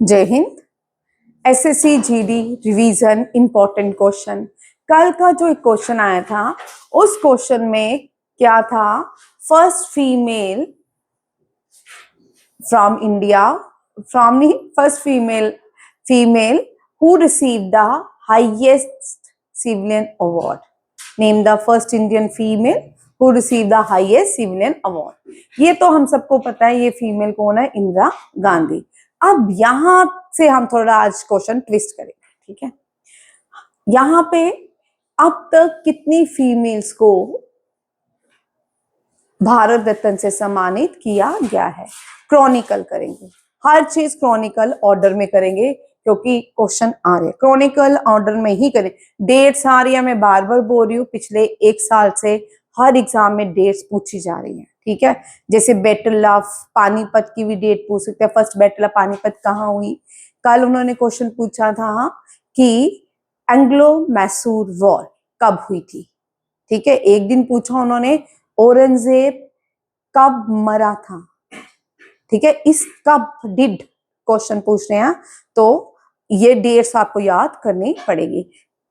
जय Hind. SSC GD revision important question. कल का जो एक क्वेश्चन आया था उस क्वेश्चन में क्या था, first female from India, from first female who receive the highest civilian award. Name the first Indian female who receive the highest civilian award. ये तो हम सबको पता है, ये फीमेल कौन है? इंदिरा गांधी। अब यहां से हम थोड़ा आज क्वेश्चन ट्विस्ट करेंगे, ठीक है। यहां पे अब तक कितनी फीमेल्स को भारत रत्न से सम्मानित किया गया है, क्रॉनिकल करेंगे। हर चीज क्रॉनिकल ऑर्डर में करेंगे क्योंकि क्वेश्चन आ रहे हैं, क्रॉनिकल ऑर्डर में ही करें। डेट्स आ रही है, मैं बार बार बोल रही हूँ, पिछले एक साल से हर एग्जाम में डेट्स पूछी जा रही है, ठीक है। जैसे बैटल ऑफ पानीपत की भी डेट पूछ सकते हैं, फर्स्ट बैटल ऑफ पानीपत कहाँ हुई। कल उन्होंने क्वेश्चन पूछा था कि एंग्लो मैसूर वॉर कब हुई थी, ठीक है। एक दिन पूछा उन्होंने औरंगजेब कब मरा था, ठीक है। इस कब डिड क्वेश्चन पूछ रहे हैं, तो ये डेट्स आपको याद करनी पड़ेगी।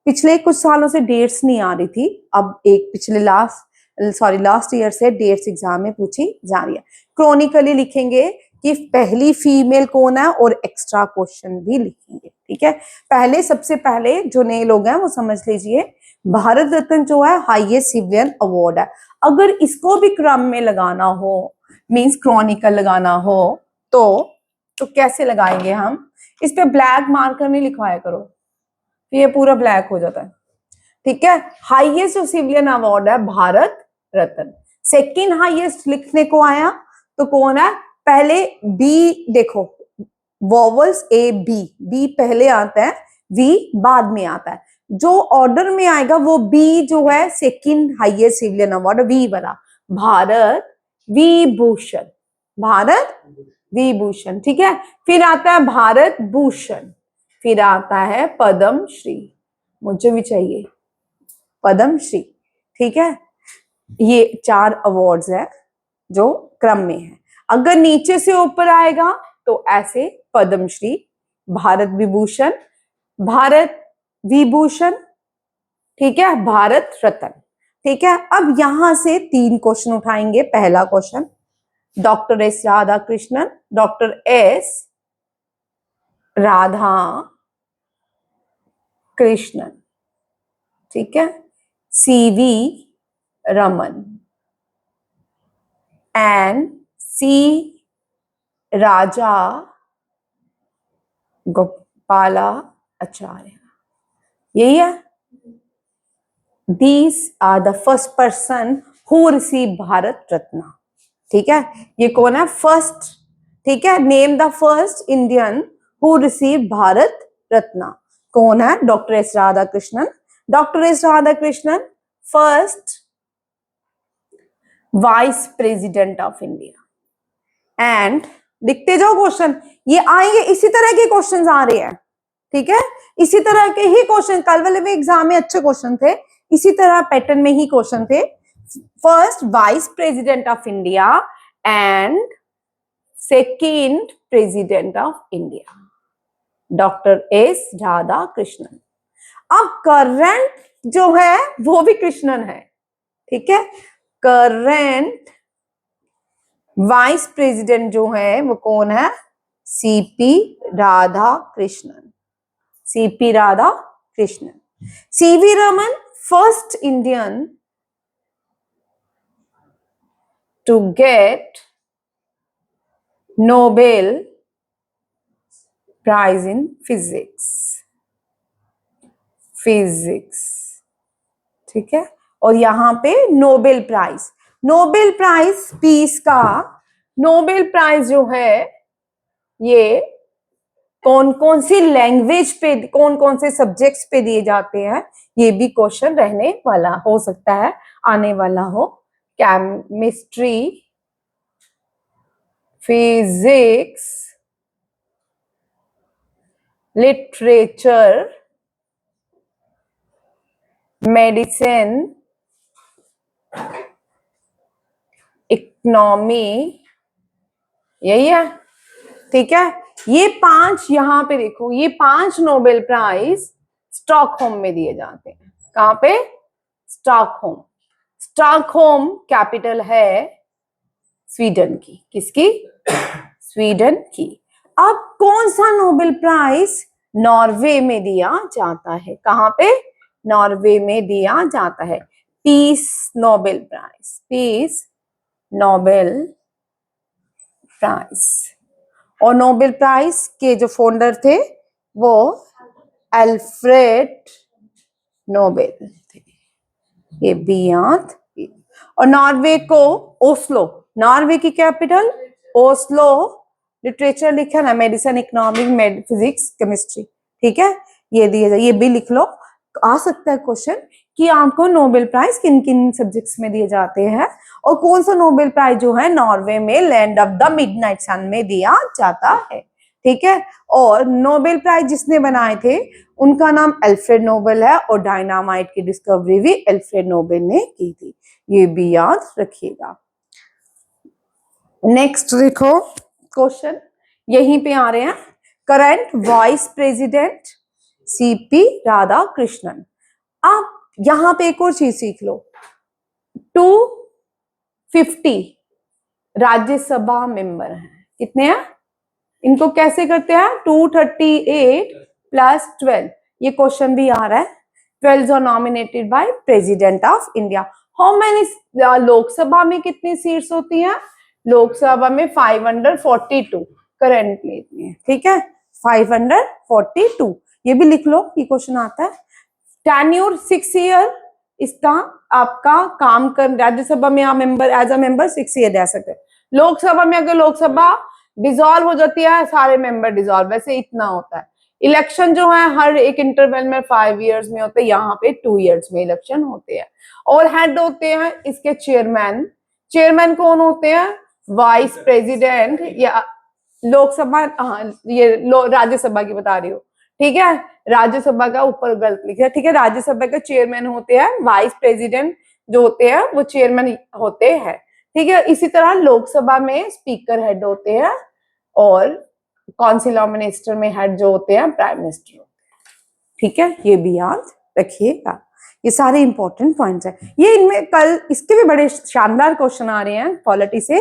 पिछले कुछ सालों से डेट्स नहीं आ रही थी, अब एक पिछले लास्ट ईयर से डेट्स एग्जाम में पूछी जा रही है। क्रॉनिकली लिखेंगे कि पहली फीमेल कौन है और एक्स्ट्रा क्वेश्चन भी लिखेंगे, ठीक है। पहले सबसे पहले जो नए लोग हैं वो समझ लीजिए, भारत रत्न जो है हाईएस्ट सिविलियन अवार्ड है। अगर इसको भी क्रम में लगाना हो, मींस क्रॉनिकल लगाना हो, तो कैसे लगाएंगे हम? इस पे ब्लैक मार्कर नहीं लिखवाया करो, ये पूरा ब्लैक हो जाता है, ठीक है। हाईएस्ट जो सिविलियन अवार्ड है भारत रत्न। सेकंड हाईएस्ट लिखने को आया तो कौन है? पहले बी देखो, वॉवल्स ए बी, बी पहले आता है, वी बाद में आता है। जो ऑर्डर में आएगा वो बी जो है second highest civilian award, V वाला, भारत विभूषण, भारत विभूषण, ठीक है। फिर आता है भारत भूषण, फिर आता है पद्म श्री, मुझे भी चाहिए पद्म श्री, ठीक है। ये 4 अवार्ड्स है जो क्रम में है। अगर नीचे से ऊपर आएगा तो ऐसे पद्मश्री, भारत विभूषण, भारत विभूषण, ठीक है, भारत रत्न, ठीक है। अब यहां से 3 क्वेश्चन उठाएंगे। पहला question, doctor S Radhakrishnan, doctor S Radha Krishnan, ठीक है, सीवी रमन एंड सी राजा गोपाला आचार्य, यही है। These are the first person who received Bharat Ratna, ठीक है। ये कौन है? फर्स्ट, ठीक है। Name the first Indian who receive Bharat Ratna, कौन है? Doctor S Radhakrishnan. Doctor S Radhakrishnan first vice president of India. And लिखते जाओ क्वेश्चन, ये आएंगे, इसी तरह के क्वेश्चंस आ रहे हैं, ठीक है। इसी तरह के ही क्वेश्चन कल वाले में एग्जाम में अच्छे क्वेश्चन थे, इसी तरह पैटर्न में ही क्वेश्चन थे। First vice president of India and second president of India, doctor S Radha Krishnan. अब करंट जो है वो भी कृष्णन है, ठीक है। करंट वाइस प्रेसिडेंट जो है वो कौन है? C P Radhakrishnan, C P Radhakrishnan. C V Raman first Indian to get Nobel prize in physics, physics, ठीक है। और यहां पे Nobel prize, Nobel prize peace का नोबेल प्राइज जो है ये कौन कौन सी लैंग्वेज पे, कौन कौन से सब्जेक्ट्स पे दिए जाते हैं, ये भी क्वेश्चन रहने वाला हो सकता है, आने वाला हो। Chemistry, physics, literature, medicine, economy, यही है, ठीक है। ये 5 यहाँ पे देखो, ये 5 नोबेल प्राइज स्टॉकहोम में दिए जाते हैं। कहां पे? स्टॉकहोम। स्टॉकहोम कैपिटल है स्वीडन की। किसकी? स्वीडन की। अब कौन सा नोबेल प्राइज नॉर्वे में दिया जाता है? कहां पे? नॉर्वे में दिया जाता है। Peace Nobel prize, peace Nobel prize. और नोबेल प्राइज के जो फाउंडर थे वो अल्फ्रेड नोबेल थे। ये भी याद। और नॉर्वे को ओस्लो, नॉर्वे की कैपिटल ओस्लो। लिटरेचर लिखा ना, मेडिसिन, इकोनॉमिक, फिजिक्स, केमिस्ट्री। ठीक है, ये दिए जाए, ये भी लिख लो। आ सकता है क्वेश्चन कि आपको नोबेल प्राइज किन किन सब्जेक्ट्स में दिए जाते हैं और कौन सा नोबेल प्राइज जो है नॉर्वे में लैंड ऑफ द मिडनाइट सन में दिया जाता है। ठीक है, और नोबेल प्राइज जिसने बनाए थे उनका नाम अल्फ्रेड नोबेल है और डायनामाइट की डिस्कवरी भी अल्फ्रेड नोबेल ने की थी। ये भी याद रखिएगा। नेक्स्ट देखो क्वेश्चन, यहीं पे आ रहे हैं। Current vice president CP Radhakrishnan. आप यहां पे एक और चीज सीख लो, 250 राज्यसभा मेंबर हैं। कितने हैं? इनको कैसे करते हैं? 238 प्लस 12। ये क्वेश्चन भी आ रहा है। 12 are nominated by president of India. How many? Lok Sabha में कितनी सीट्स होती हैं? लोकसभा में 542 करंटली। ठीक है, 542। ये भी लिख लो, ये क्वेश्चन आता है। टेन्योर 6 ईयर इसका आपका काम कर, राज्यसभा में आप member as a member 6 year रह सकते हैं। लोकसभा में अगर लोकसभा डिसॉल्व हो जाती है, सारे मेंबर डिसॉल्व, वैसे इतना होता है। इलेक्शन जो है हर एक इंटरवल में 5 इयर्स में होते हैं, यहाँ पे 2 इयर्स में इलेक्शन होते हैं। और हेड होते हैं इसके चेयरमैन। चेयरमैन कौन होते हैं? वाइस प्रेसिडेंट या लोकसभा, हाँ ये राज्यसभा की बता रही हूँ। ठीक है, राज्यसभा का ऊपर गलत लिखा है। ठीक है, राज्यसभा के चेयरमैन होते हैं, वाइस प्रेसिडेंट जो होते हैं वो चेयरमैन होते हैं। ठीक है, इसी तरह लोकसभा में स्पीकर हेड होते हैं और काउंसिल ऑफ मिनिस्टर में हेड जो होते हैं प्राइम मिनिस्टर होते हैं। ठीक है, ये भी याद रखिएगा। ये सारे इंपॉर्टेंट पॉइंट्स हैं। ये इनमें कल इसके भी बड़े शानदार क्वेश्चन आ रहे हैं पॉलिटी से।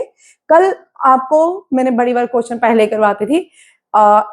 कल आपको मैंने बड़ी बार क्वेश्चन पहले करवाती थी।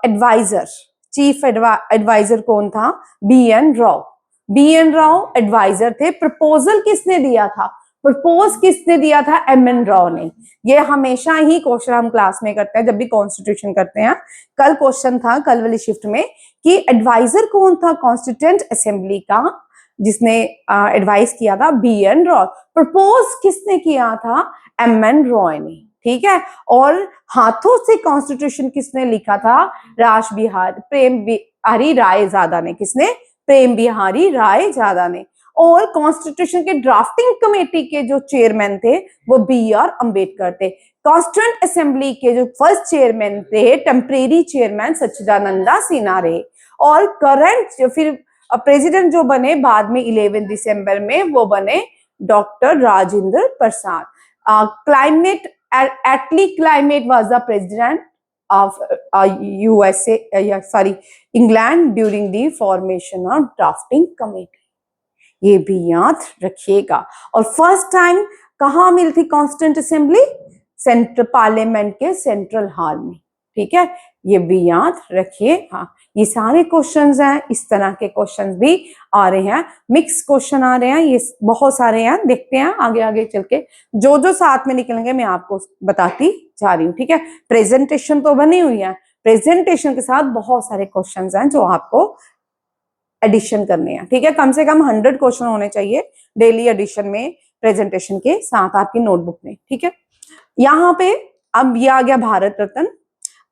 एडवाइजर, चीफ एडवाइजर कौन था? B N. Rao. B N. Rao adviser थे। प्रपोजल किसने दिया था? प्रपोज किसने दिया था? एम.एन. राव ने। ये हमेशा ही क्वेश्चन हम क्लास में करते हैं जब भी कॉन्स्टिट्यूशन करते हैं। कल क्वेश्चन था, कल वाली शिफ्ट में, कि एडवाइजर कौन था कॉन्स्टिट्यूएंट असेंबली का जिसने एडवाइस किया था? बी.एन. राव। प्रपोज किसने किया था? एम.एन. रॉय ने। ठीक है, और हाथों से कॉन्स्टिट्यूशन किसने लिखा था? प्रेम बिहारी राय ज्यादा ने। किसने? प्रेम बिहारी राय ज्यादा ने। और कॉन्स्टिट्यूशन के ड्राफ्टिंग कमेटी के जो चेयरमैन थे वो बी.आर. अंबेडकर थे। कॉन्स्टिट्यूएंट असेंबली के जो फर्स्ट चेयरमैन थे, टेम्परेरी चेयरमैन सच्चिदानंदा सिन्हा रहे। और करंट फिर प्रेसिडेंट जो बने बाद में 11 दिसंबर में, वो बने doctor Rajendra Prasad. Clement Attlee Clement was the president of USA, England during the formation of drafting committee. ये भी याद रखिएगा। और फर्स्ट टाइम कहाँ मिली थी कॉन्स्टिट्यूएंट असेंबली? सेंट्रल पार्लियामेंट के सेंट्रल हॉल में। ठीक है, ये भी याद रखिएगा। ये सारे क्वेश्चंस हैं, इस तरह के क्वेश्चंस भी आ रहे हैं, मिक्स क्वेश्चन आ रहे हैं, ये बहुत सारे हैं। देखते हैं आगे आगे चल के जो जो साथ में निकलेंगे मैं आपको बताती जा रही हूँ। ठीक है, प्रेजेंटेशन तो बनी हुई है, प्रेजेंटेशन के साथ बहुत सारे क्वेश्चंस हैं जो आपको एडिशन करने हैं। ठीक है, कम से कम 100 क्वेश्चन होने चाहिए डेली एडिशन में, प्रेजेंटेशन के साथ आपकी नोटबुक में। ठीक है, यहाँ पे अब ये आ गया भारत रत्न।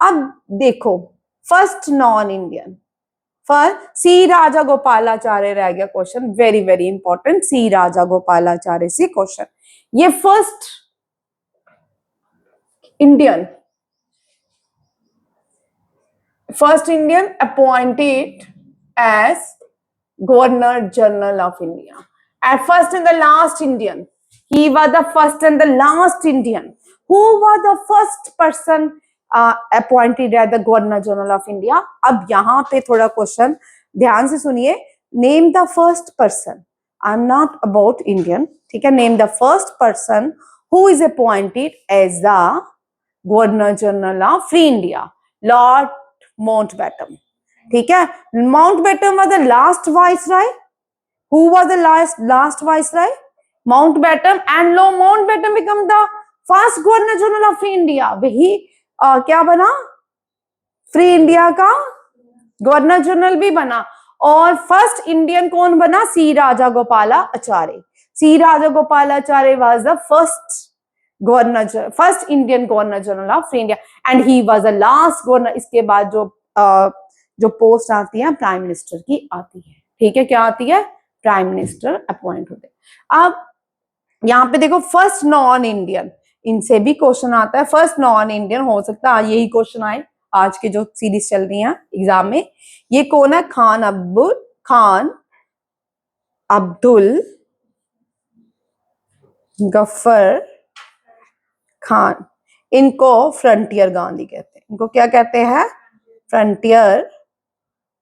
अब देखो first non Indian, for C Rajagopalachari रह गया question, very very important. C Rajagopalachari से क्वेश्चन, ये first Indian appointed as governor general of India, and first and the last Indian. He was the first and the last Indian who was the first person appointed at the governor general of India. अब यहाँ पे थोड़ा question ध्यान से सुनिए। Name the first person, I am not about Indian, ठीक है। Name the first person who is appointed as the governor general of India. Lord Mountbatten, ठीक है। Mountbatten was the last viceroy. Who was the last viceroy? Mountbatten, and Lord Mountbatten become the first governor general of India. वही क्या बना? Free India का governor general भी बना। और first Indian कौन बना? C Rajagopalachari. C Rajagopalachari was the first Indian governor general of India, and he was the last governor. इसके बाद जो पोस्ट आती है प्राइम मिनिस्टर की आती है, ठीक है। क्या आती है? प्राइम मिनिस्टर अपॉइंट होते हैं। अब यहाँ पे देखो, फर्स्ट नॉन इंडियन, इनसे भी क्वेश्चन आता है। फर्स्ट नॉन इंडियन हो सकता है यही क्वेश्चन आए आज के जो सीरीज चल रही है एग्जाम में। ये कौन है? खान अब्दुल गफ्फर खान। इनको फ्रंटियर गांधी कहते हैं। इनको क्या कहते हैं? फ्रंटियर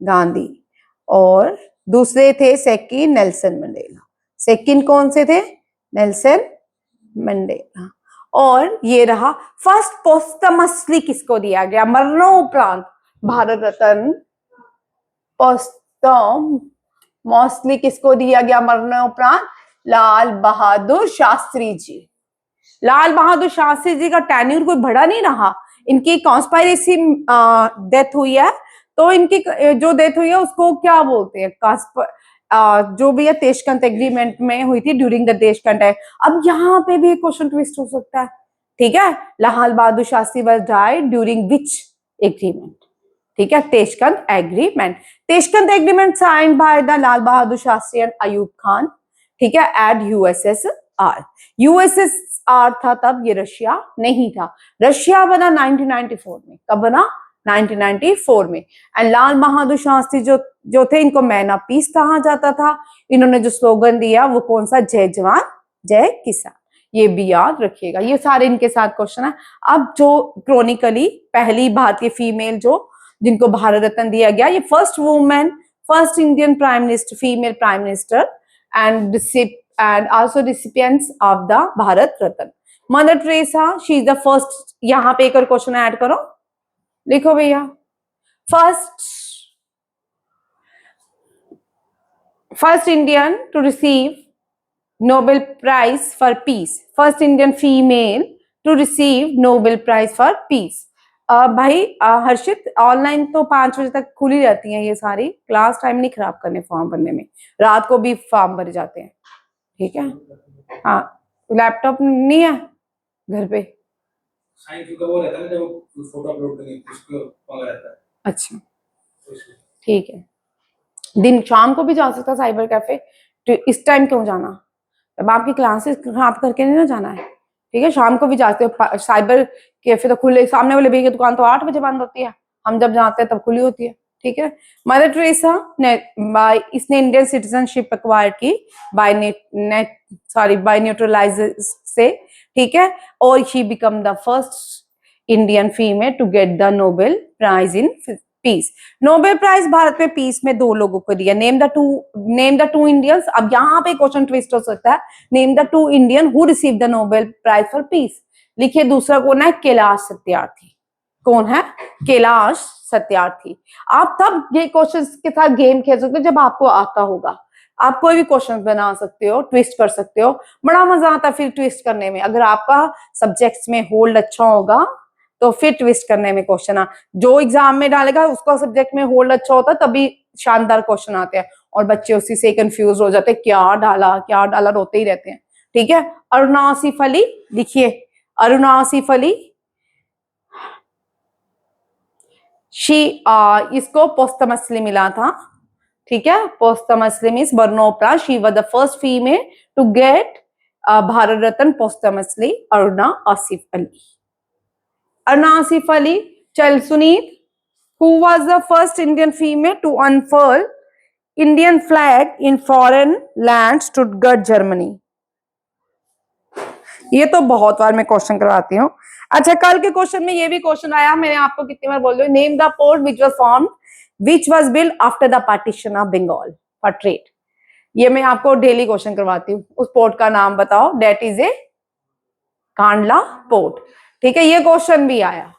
गांधी। और दूसरे थे सेकंड नेल्सन मंडेला। सेकंड कौन से थे? Nelson Mandela. और ये रहा फर्स्ट पोस्टमसली किसको दिया गया? मरणोपरांत भारत रत्न पोस्टमसली किसको दिया गया मरणोपरांत? लाल बहादुर शास्त्री जी। लाल बहादुर शास्त्री जी का टेन्यूर कोई बड़ा नहीं रहा। इनकी कॉन्स्पायरेसी डेथ हुई है, तो इनकी जो डेथ हुई है उसको क्या बोलते हैं? जो भी है तेशकंत एग्रीमेंट में हुई थी, ड्यूरिंग द तेशकंत। अब यहाँ पे भी क्वेश्चन ट्विस्ट हो सकता है, ठीक है। Lal Bahadur Shastri was died during which agreement? ठीक है, Tashkent agreement. Tashkent agreement sign by the Lal Bahadur Shastri and Ayub Khan, ठीक है, एट यूएसएसआर। यूएसएसआर था तब, ये रशिया नहीं था। रशिया बना 1994 में। कब बना? 1994 में। एंड लाल बहादुर शास्त्री जो थे, इनको मैन ऑफ पीस कहा जाता था। इन्होंने जो स्लोगन दिया वो कौन सा? जय जवान जय किसान। ये भी याद रखिएगा। ये सारे इनके साथ क्वेश्चन है। अब जो क्रॉनिकली पहली भारतीय फीमेल जिनको भारत रत्न दिया गया, ये first women, first Indian prime minister, female prime minister, and also recipients of the Bharat Ratna. Mother Teresa, she is the first. यहाँ पे एक और क्वेश्चन ऐड करो, लिखो भैया। First Indian to receive Nobel prize for peace. First Indian female to receive Nobel prize for peace. भाई Harshit, online तो 5 बजे तक खुली रहती है ये सारी क्लास। टाइम नहीं खराब करने फॉर्म भरने में, रात को भी फॉर्म भरे जाते हैं, ठीक है। हाँ, लैपटॉप नहीं है घर पे? वो रहता है ना, जब फोटो अपलोड करने उसको रहता है। अच्छा, ठीक है। दिन शाम को भी जा सकता साइबर कैफे, तो इस टाइम क्यों जाना? अब आपकी क्लासेस खराब करके नहीं ना जाना है, ठीक है। शाम को भी जाते हो साइबर कैफे, तो खुले। सामने वाले भैया की दुकान तो 8 बजे बंद होती है, हम जब जाते हैं तब खुली होती है, ठीक है। मदर टेरेसा ने इसने इंडियन सिटीजनशिप एक्वायर की बाय न्यूट्रलाइज से, ठीक है। और she become the first Indian female to get the Nobel prize in peace. Nobel prize Bharat में पीस में 2 लोगों को दिया। Name the two Indians. अब यहाँ पे क्वेश्चन ट्विस्ट हो सकता है। Name the 2 Indian who receive the Nobel prize for peace. लिखिए, दूसरा कौन है? कैलाश सत्यार्थी। कौन है? कैलाश सत्यार्थी। आप तब ये क्वेश्चन के साथ गेम खेल सकते हो जब आपको आता होगा। आप कोई भी क्वेश्चन बना सकते हो, ट्विस्ट कर सकते हो, बड़ा मजा आता है फिर ट्विस्ट करने में। अगर आपका सब्जेक्ट्स में होल्ड अच्छा होगा तो फिर ट्विस्ट करने में क्वेश्चन जो एग्जाम में डालेगा उसका सब्जेक्ट में होल्ड अच्छा होता है, तभी शानदार क्वेश्चन आते हैं। और बच्चे उसी से कंफ्यूज हो जाते हैं, क्या डाला रोते ही रहते हैं, ठीक है। अरुणा आसिफ अली, लिखिए अरुणा आसिफ अली। इसको पोस्टमसली मिला था, ठीक है। पोस्टमसली मींस मरणोपरांत। She was the first female to get Bharat Ratna posthumously, Aruna Asaf Ali. Aruna Asaf Ali. चल Sunit, who was the first Indian female to unfurl Indian flag in foreign land, Stuttgart, Germany? ये तो बहुत बार मैं क्वेश्चन करवाती हूँ। अच्छा, कल के क्वेश्चन में ये भी क्वेश्चन आया, मैंने आपको कितनी बार बोल रही, name the port which was formed which was build after the partition of Bengal for trade. ये मैं आपको डेली क्वेश्चन करवाती हूँ, उस पोर्ट का नाम बताओ। That is a Kandla port. ठीक है, ये क्वेश्चन भी आया,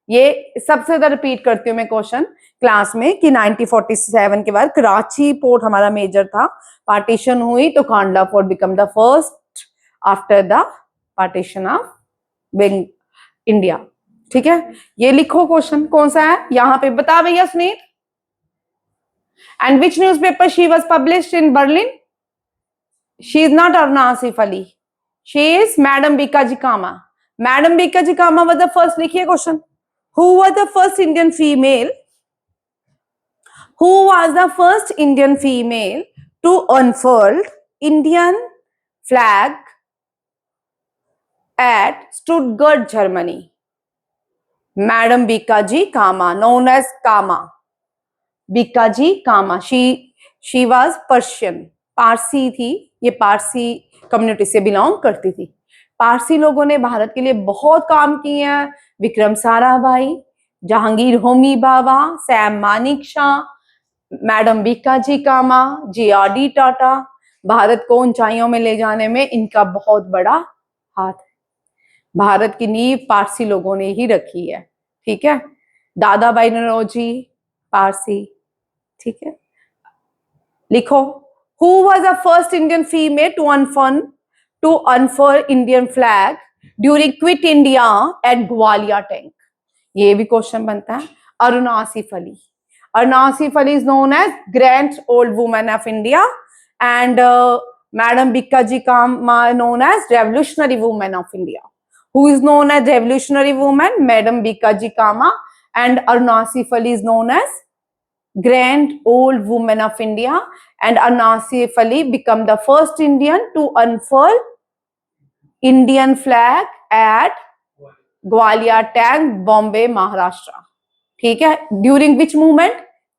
ये सबसे ज्यादा रिपीट करती हूँ मैं क्वेश्चन क्लास में कि 1947 के बाद कराची पोर्ट हमारा मेजर था, पार्टीशन हुई तो Kandla port become the first after the partition of India. ठीक है, ये लिखो क्वेश्चन कौन सा है यहाँ पे, बता भैया Sunil. And which newspaper she was published in Berlin? She is not Aruna Asaf Ali, she is madam Bhikaiji Cama. Madam Bhikaiji Cama was the first, लिखिए question, who was the first Indian female, who was the first Indian female to unfurl Indian flag at Stuttgart, Germany? Madam Bikaji Kama, known as Kama. Bikaji Kama. She was Persian. Parsi थी, ये Parsi community से belong करती थी। पारसी लोगों ने भारत के लिए बहुत काम किए हैं, विक्रम साराभाई, जहांगीर होमी बाबा, सैम मानिक शाह, मैडम बीकाजी कामा, जे.आर.डी. टाटा। भारत को ऊंचाइयों में ले जाने में इनका बहुत बड़ा हाथ है। भारत की नींव पारसी लोगों ने ही रखी है। ठीक है, दादा भाई नौरोजी पारसी। ठीक है, लिखो, who was the first Indian female to unfurl Indian flag during Quit India at Gwalior Tank? ये भी क्वेश्चन बनता है। Aruna Asaf Ali. Aruna Asaf Ali is known as Grand Old Woman of India and Madam Bikaji Kama known as Revolutionary Woman of India. Who is known as Revolutionary Woman? Madam Bikaji Kama, and Aruna Asif Ali is known as Grand Old Woman of India, and Aruna Asif Ali become the first Indian to unfurl Indian flag at Gwalior Tank, Bombay, Maharashtra. ठीक है, during which movement?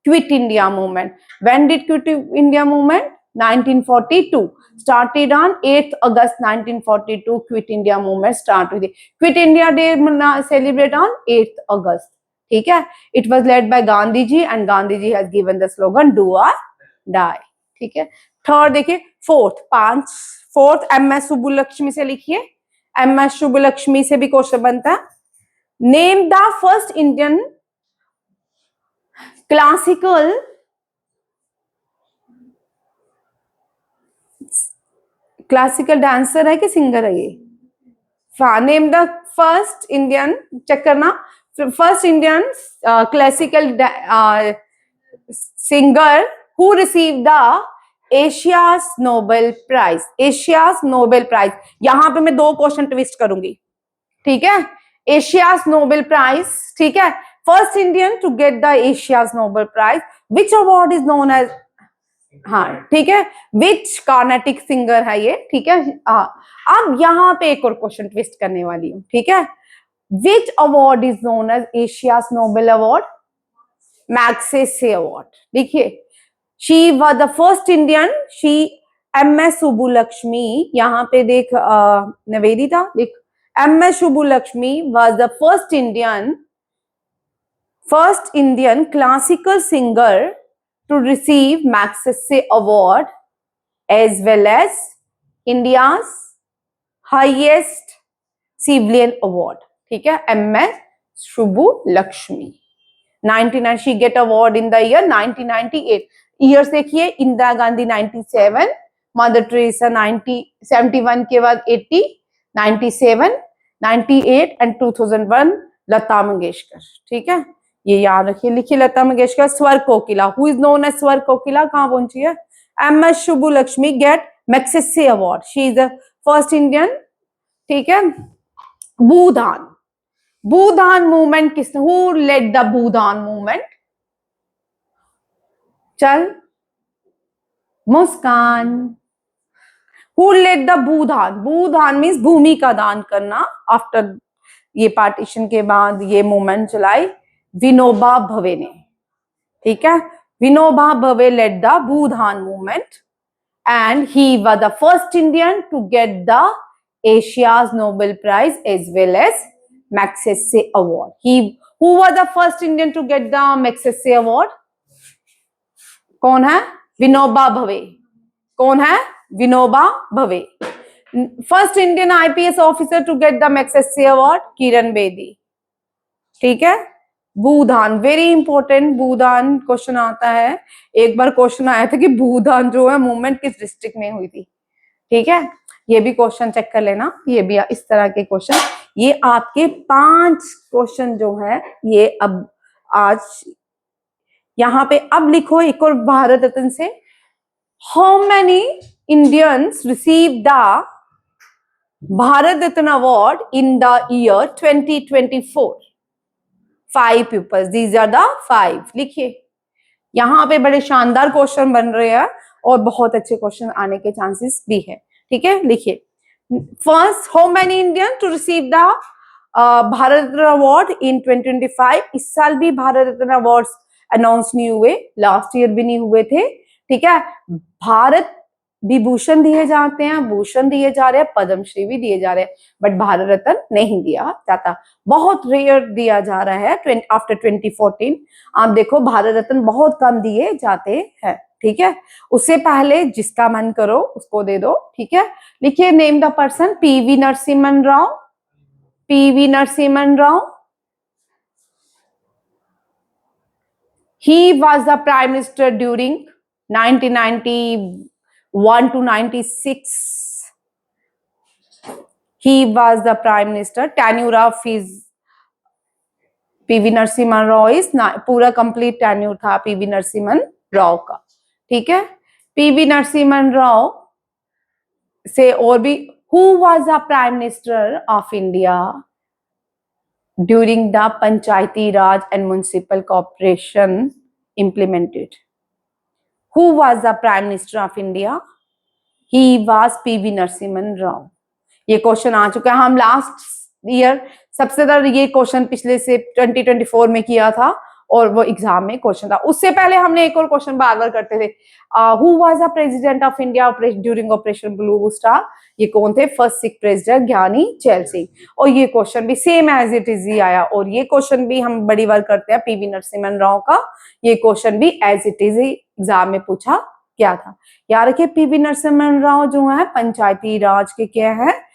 Quit India movement. When did Quit India movement? 1942. Started on 8th August 1942. Quit India movement start हुई थी। Quit India Day celebrate on 8th August. ठीक है, it was led by Gandhi ji and Gandhi ji has given the slogan do or die. ठीक है, third देखिए, fourth MS. Subbulakshmi से लिखिए। MS. Subbulakshmi से भी क्वेश्चन बनता है। Name the first Indian classical dancer है कि सिंगर है ये? Name the first Indian, check करना, first Indian classical singer who receive the Asia's Nobel prize. Asia's Nobel prize, यहां पे मैं दो क्वेश्चन ट्विस्ट करूंगी। ठीक है, एशियाज नोबेल प्राइज। ठीक है, first Indian to get the Asia's Nobel prize, which award is known as, हाँ ठीक है, विच कार्नेटिक सिंगर है ये? ठीक है, अब यहाँ पे एक और क्वेश्चन ट्विस्ट करने वाली हूँ। ठीक है, which award is known as Asia's Nobel award? Magsaysay award. देखिए, she was the first Indian, she M S. Subbulakshmi, यहाँ पे देख निवेदिता, देख, M S. Subbulakshmi was the first Indian classical singer to receive Magsaysay Award as well as India's highest civilian award. ठीक है, M.S. Subbulakshmi 99, she get award in the year 1998. Years देखिए, Indira Gandhi 97, mother Teresa 71 के बाद 80, 97, 98 and 2001 Lata Mangeshkar. ठीक है, ये याद रखिए, लिखिए Lata Mangeshkar. Swar Kokila, who is known as Swar Kokila, कहां पहुंची है? M S. Subbulakshmi get Magsaysay award, she is the first Indian. ठीक है, भूदान मूवमेंट किसने, who led the Bhoodan movement? चल Muskan. Who led the Bhoodan means भूमि का दान करना। आफ्टर ये पार्टीशन के बाद ये मूवमेंट चलाई विनोबा भवे ने। ठीक है, Vinoba Bhave led the Bhoodan movement and he was the first Indian to get the Asia's Nobel prize as well as Magsaysay award. Who was the first Indian to get the Magsaysay award? कौन है? विनोबा भवे. कौन है? Vinoba Bhave. First Indian IPS officer to get the Magsaysay award, Kiran Bedi. ठीक है. Bhoodan, very important. Bhoodan question आता है. एक बार question आया था कि भूदान जो है मूवमेंट किस डिस्ट्रिक्ट में हुई थी. ठीक है, ये भी क्वेश्चन चेक कर लेना. ये भी इस तरह के क्वेश्चन, ये आपके 5 क्वेश्चन जो है ये अब आज यहाँ पे. अब लिखो एक और भारत रत्न से. How many Indians receive the Bharat Ratna award in the year 2024? 5 peoples. These are the 5. लिखिए. यहाँ पे बड़े शानदार क्वेश्चन बन रहे हैं और बहुत अच्छे क्वेश्चन आने के चांसेस भी है. ठीक है, लिखिए. First, how many Indian to receive the Bharat Ratna award in 2025? इस साल भी भारत रत्न अवार्ड्स अनाउंस नहीं हुए, लास्ट ईयर भी नहीं हुए थे. ठीक है, भारत विभूषण दिए जाते हैं, भूषण दिए जा रहे हैं, पद्मश्री भी दिए जा रहे हैं, बट भारत रत्न नहीं दिया जाता. बहुत रेयर दिया जा रहा है आफ्टर 2014. आप देखो भारत रत्न बहुत कम दिए जाते हैं. ठीक है, उससे पहले जिसका मन करो उसको दे दो. ठीक है, लिखिए. Name the person. PV Narasimhan Rao. PV Narasimhan Rao. He was the prime minister during 1991 to 96. He was the prime minister. Tenure of his PV Narasimhan Rao is, पूरा कंप्लीट टेन्यूर था पीवी नरसिम्हन राव का. ठीक है, पीवी नरसिम्हन राव से और भी. Who was the prime minister of India during the Panchayati Raj and municipal corporation implemented? Who was the prime minister of India? He was PV Narasimhan Rao. ये question आ चुका है. हम लास्ट ईयर सबसे ज्यादा ये क्वेश्चन पिछले से 2024 में किया था और वो एग्जाम में क्वेश्चन था. उससे पहले हमने एक और क्वेश्चन बार बार करते थे. Who was the president of India during operation blue star? ये कौन थे? First Sikh president Giani Zail Singh. और ये क्वेश्चन भी सेम एज इट इज ही आया. और ये क्वेश्चन भी हम बड़ी बार करते हैं पीवी नरसिम्हन राव का. ये क्वेश्चन भी एज इट इज ही एग्जाम में पूछा गया था. याद रखिए, पीवी नरसिम्हन राव जो है पंचायती राज के क्या है,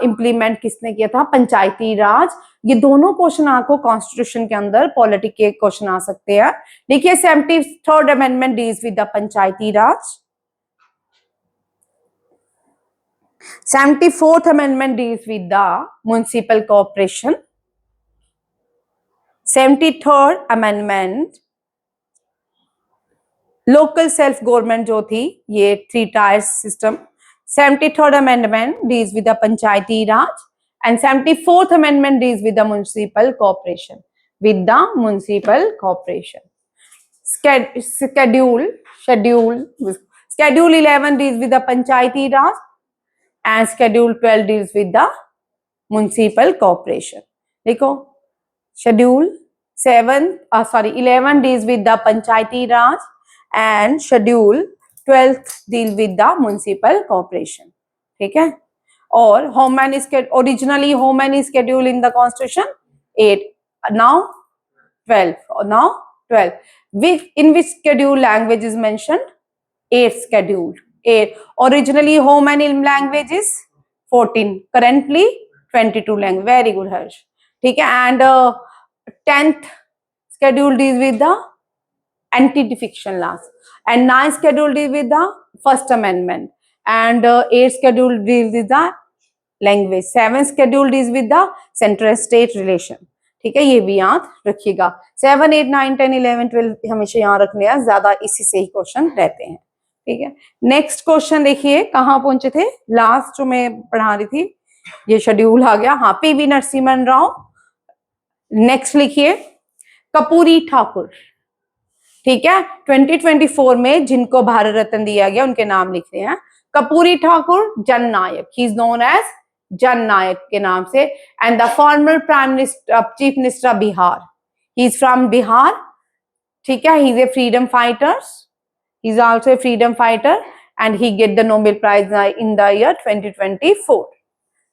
इम्प्लीमेंट किसने किया था? पंचायती राज. ये दोनों क्वेश्चन आपको कॉन्स्टिट्यूशन के अंदर पॉलिटिक्स के क्वेश्चन आ सकते हैं. देखिए, 73rd amendment deals with the Panchayati Raj. 74th amendment deals with the municipal corporation. 73rd amendment local self government जो थी, ये 3 tier system. 73rd amendment deals with the Panchayati Raj and 74th amendment deals with the municipal corporation. With the municipal corporation. Schedule 11 deals with the panchayati raj and schedule 12 deals with the municipal corporation. देखो, schedule 11 deals with the panchayati raj and schedule 12 deals with the municipal corporation. ठीक है. और how many originally how many schedule in the constitution? 8. Now 12. Now 12. In which schedule language is mentioned? 8 schedule. 8. Originally how many languages? 14. Currently 22 language. Very good, Harsh. ठीक है. And 10th schedule deals with the anti-defection laws. And 9th schedule deals with the First Amendment. And 8th schedule deals with the language. 7th schedule is with the central state relation. ठीक है, ये भी याद रखिएगा. 7, 8, 9, 10, 11, 12 हमेशा यहाँ रखने हैं, ज्यादा इसी से ही क्वेश्चन रहते हैं. ठीक है, नेक्स्ट क्वेश्चन देखिए कहाँ पहुंचे थे. लास्ट जो मैं पढ़ा रही थी ये शेड्यूल आ गया. हाँ, पीवी नरसिम्हन राव. नेक्स्ट लिखिए कर्पूरी ठाकुर. ठीक है, 2024 में जिनको भारत रत्न दिया गया उनके नाम लिख रहे हैं. Karpoori Thakur Jan Nayak, he is known as Jan Nayak के नाम से. And the former prime minister chief minister of Bihar, he is from Bihar. ठीक है, he is a freedom fighter. He is also a freedom fighter and he get the Nobel prize in the year 2024.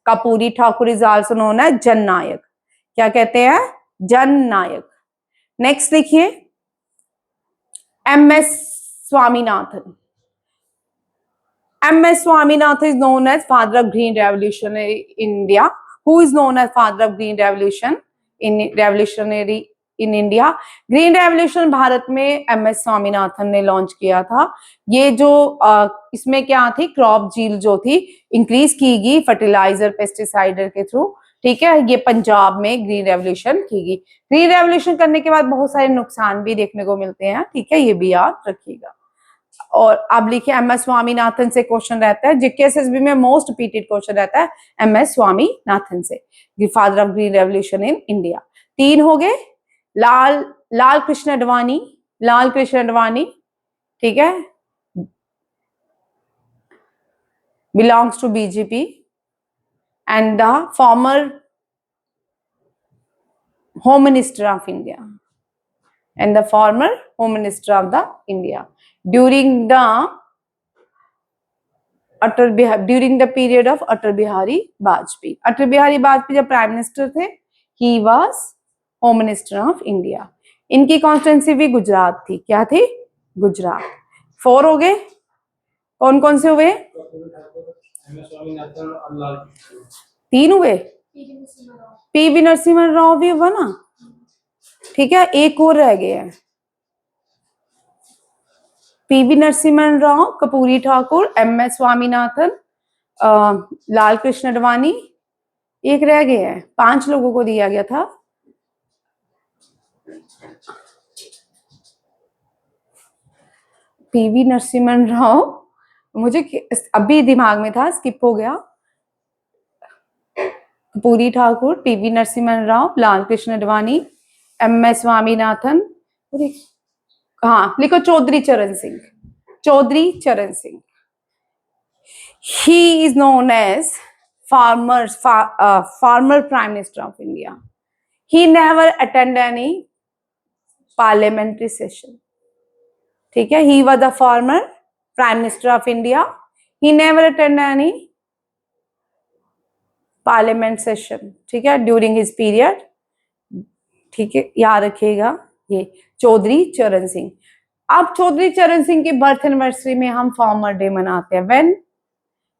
Karpoori Thakur is also known as Jan Nayak. क्या कहते हैं, Jannayak. Next देखिए, M S Swaminathan. M S Swaminathan is known as father of green revolution in India. Who is known as father of green revolution in revolutionary in India? Green revolution Bharat में MS Swaminathan ने launch किया था। ये जो इसमें क्या थी, क्रॉप जील जो थी इंक्रीज की गई फर्टिलाइजर पेस्टिसाइडर के थ्रू, ठीक है। ये पंजाब में ग्रीन रेवोल्यूशन की गई। ग्रीन रेवोल्यूशन करने के बाद बहुत सारे नुकसान भी देखने को मिलते हैं, ठीक है, ये भी याद रखिएगा। और अब लिखिए, एमएस स्वामीनाथन से क्वेश्चन रहता है, जीकेएसएसबी में मोस्ट रिपीटेड क्वेश्चन रहता है एमएस स्वामीनाथन से, father of green revolution in India. 3 हो गए। लाल कृष्ण अडवाणी, लाल कृष्ण अडवाणी, ठीक है, belongs to BJP and the former home minister of India and the former home minister of the India during the period of Atal Bihari Vajpayee. Atal Bihari Vajpayee जब prime minister थे, he was home minister of India. इनकी constituency भी गुजरात थी। क्या थी? गुजरात। 4 हो गए। कौन कौन से हुए? 3 हुए। पीवी नरसिम्हा राव भी हुआ ना, ठीक है। एक और रह गया है, पीवी नरसिम्हा राव, कपूरी ठाकुर, एमएस स्वामीनाथन, लाल कृष्ण अडवाणी, एक रह गया है। 5 लोगों को दिया गया था। पीवी नरसिम्हा राव, मुझे अभी दिमाग में था, स्किप हो गया। कपूरी ठाकुर, पीवी नरसिम्हा राव, लाल कृष्ण अडवाणी, एमएस स्वामीनाथन, हाँ लिखो Chaudhary Charan Singh, Chaudhary Charan Singh. He is known as former prime minister of India. He never attended any parliamentary session. ठीक है, he was the former prime minister of India. He never attended any parliament session. ठीक है, during his period. ठीक है, याद रखिएगा ये चौधरी चरण सिंह। अब चौधरी चरण सिंह की बर्थ एनिवर्सरी में हम फार्मर डे मनाते हैं। व्हेन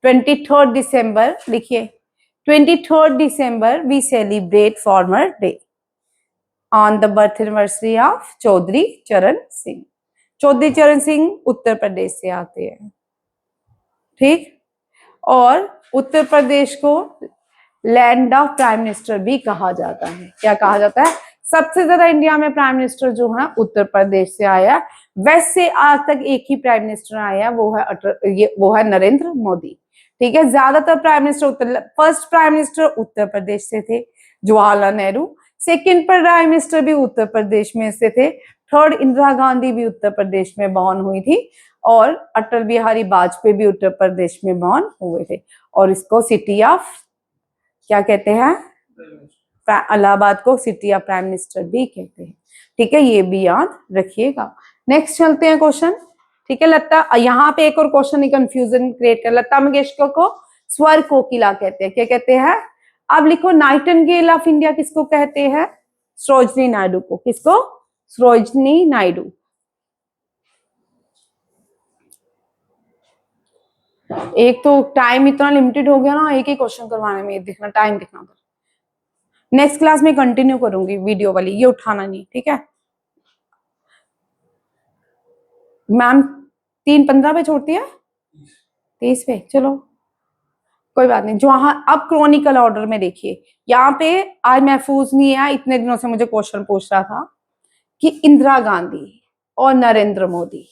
23rd दिसंबर, लिखिए 23rd December we celebrate farmer day on the birth anniversary of Chaudhary Charan Singh. Chaudhary Charan Singh उत्तर प्रदेश से आते हैं, ठीक। और उत्तर प्रदेश को लैंड ऑफ प्राइम मिनिस्टर भी कहा जाता है। क्या कहा जाता है? सबसे ज्यादा इंडिया में प्राइम मिनिस्टर जो है उत्तर प्रदेश से आया। वैसे आज तक एक ही प्राइम मिनिस्टर आया, वो है नरेंद्र मोदी, ठीक है। ज्यादातर prime minister first prime minister Uttar Pradesh से थे, Jawaharlal Nehru. Second prime minister भी उत्तर प्रदेश में से थे। थर्ड इंदिरा गांधी भी उत्तर प्रदेश में बॉर्न हुई थी, और अटल बिहारी वाजपेयी भी उत्तर प्रदेश में बॉर्न हुए थे। और इसको सिटी ऑफ क्या कहते हैं? इलाहाबाद को सिटी ऑफ प्राइम मिनिस्टर भी कहते हैं, ठीक है। ये भी याद रखिएगा। नेक्स्ट चलते हैं क्वेश्चन, ठीक है। लता, यहाँ पे एक और क्वेश्चन कंफ्यूजन क्रिएट कर, लता मंगेशकर को स्वर कोकिला कहते हैं। क्या कहते हैं? अब लिखो, नाइटिंगेल ऑफ इंडिया किसको कहते हैं? सरोजनी नायडू को। किसको? सरोजनी नायडू। एक तो टाइम इतना लिमिटेड हो गया ना, एक ही क्वेश्चन करवाने में, देखना टाइम देखना। नेक्स्ट क्लास में कंटिन्यू करूंगी वीडियो वाली, ये उठाना नहीं, ठीक है। मैम 3:15 पे छोड़ती है, 30 पे, चलो कोई बात नहीं। जो अब क्रॉनिकल ऑर्डर में देखिए, यहाँ पे आज महफूज नहीं है, इतने दिनों से मुझे क्वेश्चन पूछ रहा था कि इंदिरा गांधी और नरेंद्र मोदी।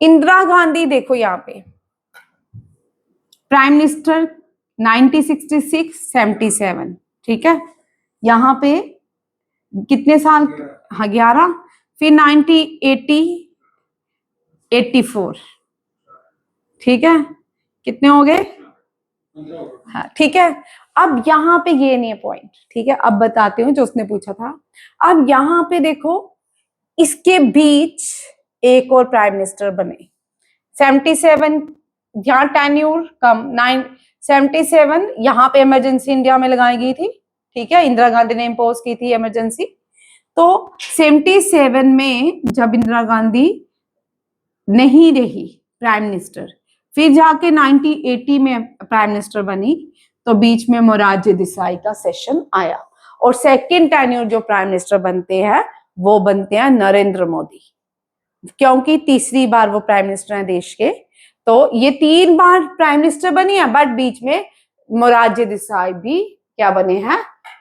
इंदिरा गांधी देखो यहाँ पे प्राइम मिनिस्टर 1966-77, ठीक है। यहाँ पे कितने साल? हाँ 11। फिर 1980-84, ठीक है। कितने हो गए? हाँ ठीक है। अब यहाँ पे ये नहीं है पॉइंट, ठीक है। अब बताती हूँ जो उसने पूछा था। अब यहाँ पे देखो, इसके बीच एक और प्राइम मिनिस्टर बने 77, यहाँ टेन्यूर कम 977, यहाँ पे इमरजेंसी इंडिया में लगाई गई थी, ठीक है, इंदिरा गांधी ने इम्पोज की थी इमरजेंसी। तो 77 में जब इंदिरा गांधी नहीं रही प्राइम मिनिस्टर, फिर जाके 1980 में प्राइम मिनिस्टर बनी, तो बीच में मोरारजी देसाई का सेशन आया, और सेकंड टेन्योर जो प्राइम मिनिस्टर बनते हैं वो बनते हैं नरेंद्र मोदी, क्योंकि तीसरी बार वो प्राइम मिनिस्टर हैं देश के। तो ये 3 बार प्राइम मिनिस्टर बनी है, बट बीच में मोरारजी देसाई भी क्या बने हैं,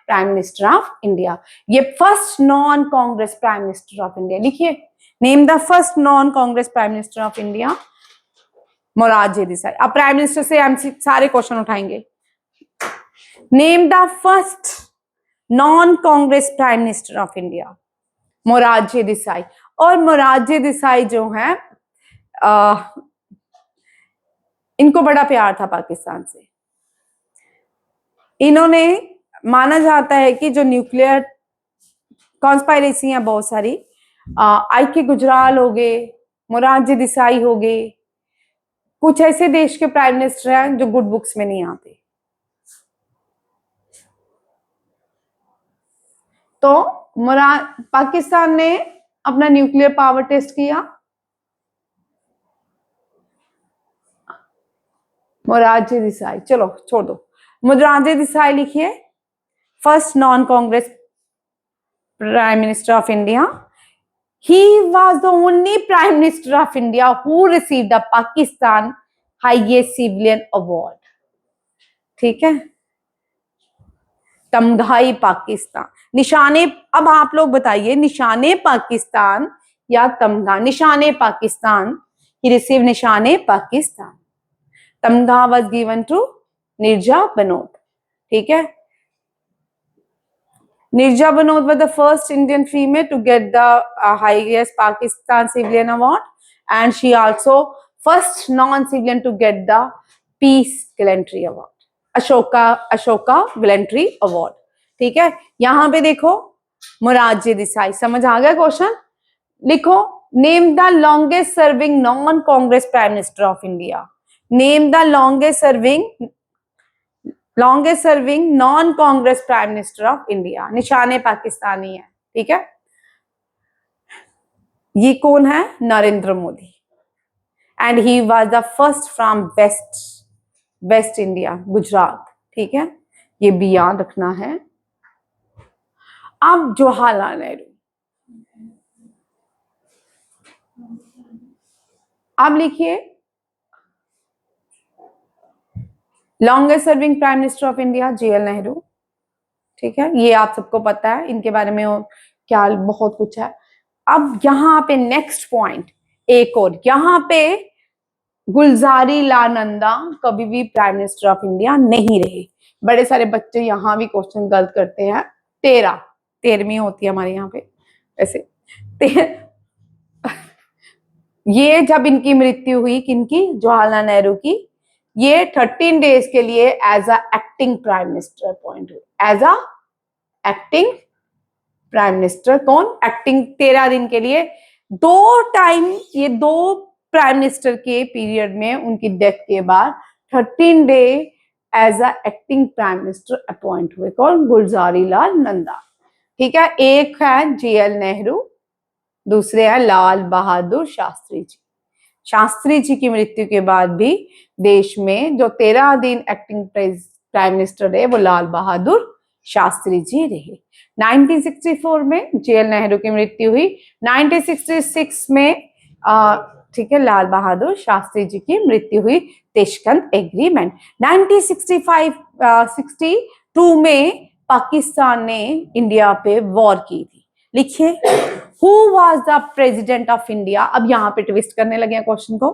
प्राइम मिनिस्टर ऑफ इंडिया। ये first non Congress prime minister of India. लिखिए, name the first non Congress prime minister of India, Morarji Desai. अब प्राइम मिनिस्टर से हम सारे क्वेश्चन उठाएंगे। Name the first non Congress prime minister of India, Morarji Desai. और मोरारजी देसाई जो है इनको बड़ा प्यार था पाकिस्तान से। इन्होंने, माना जाता है कि जो न्यूक्लियर कॉन्स्पायरेसी है बहुत सारी, आई के गुजराल हो गए, मोरारजी देसाई हो गए, कुछ ऐसे देश के प्राइम मिनिस्टर हैं जो गुड बुक्स में नहीं आते। तो पाकिस्तान ने अपना न्यूक्लियर पावर टेस्ट किया, मोरारजी देसाई, चलो छोड़ दो, मोरारजी देसाई लिखिए, first non Congress prime minister of India. He was the only prime minister of India who received the Pakistan highest civilian award. ठीक है, तमघाई पाकिस्तान, निशाने। अब आप लोग बताइए, निशाने पाकिस्तान या तमगा? निशाने पाकिस्तान। He received निशाने पाकिस्तान। तमगा was given to Nirja Banot. ठीक है, Nirja Banod was the first Indian female to get the highest Pakistan Civilian Award, and she also first non-civilian to get the Peace Gallantry Award, Ashoka Gallantry Award. ठीक है, यहाँ पे देखो मोरारजी देसाई, समझ आ गया question? लिखो, name the longest serving non Congress prime minister of India. Name the longest serving non Congress prime minister of India. निशाने पाकिस्तानी है। ठीक है, ये कौन है? Narendra Modi. And he was the first from waste India, Gujarat. ठीक है, ये भी याद रखना है। अब जवाहरलाल नेहरू, आप लिखिए, longest serving prime minister of India JL Nehru. ठीक है, ये आप सबको पता है, इनके बारे में और क्या बहुत कुछ है। अब यहाँ पे नेक्स्ट पॉइंट एक और, यहाँ पे गुलजारी लाल नंदा कभी भी प्राइम मिनिस्टर ऑफ इंडिया नहीं रहे। बड़े सारे बच्चे यहाँ भी क्वेश्चन गलत करते हैं। 13वीं होती है हमारे यहाँ पे ऐसे। ये जब इनकी मृत्यु हुई, किनकी? जवाहरलाल नेहरू की, ये 13 डेज के लिए as a acting prime minister appoint हुए। As a acting prime minister, कौन? एक्टिंग, 13 दिन के लिए। 2 टाइम, ये 2 प्राइम मिनिस्टर के पीरियड में उनकी डेथ के बाद 13 day as a acting prime minister appoint हुए। कौन? गुलजारी लाल नंदा। ठीक है, एक है JL नेहरू, दूसरे है लाल बहादुर शास्त्री जी। शास्त्री जी की मृत्यु के बाद भी देश में जो 13 दिन एक्टिंग प्राइम मिनिस्टर रहे वो लाल बहादुर शास्त्री जी रहे। 1964 में JL नेहरू की मृत्यु हुई। 1966 में ठीक है, लाल बहादुर शास्त्री जी की मृत्यु हुई, ताशकंद एग्रीमेंट। 1962 में पाकिस्तान ने इंडिया पे वॉर की थी। लिखिए, who was the president of India. अब यहाँ पे ट्विस्ट करने लगे हैं क्वेश्चन को।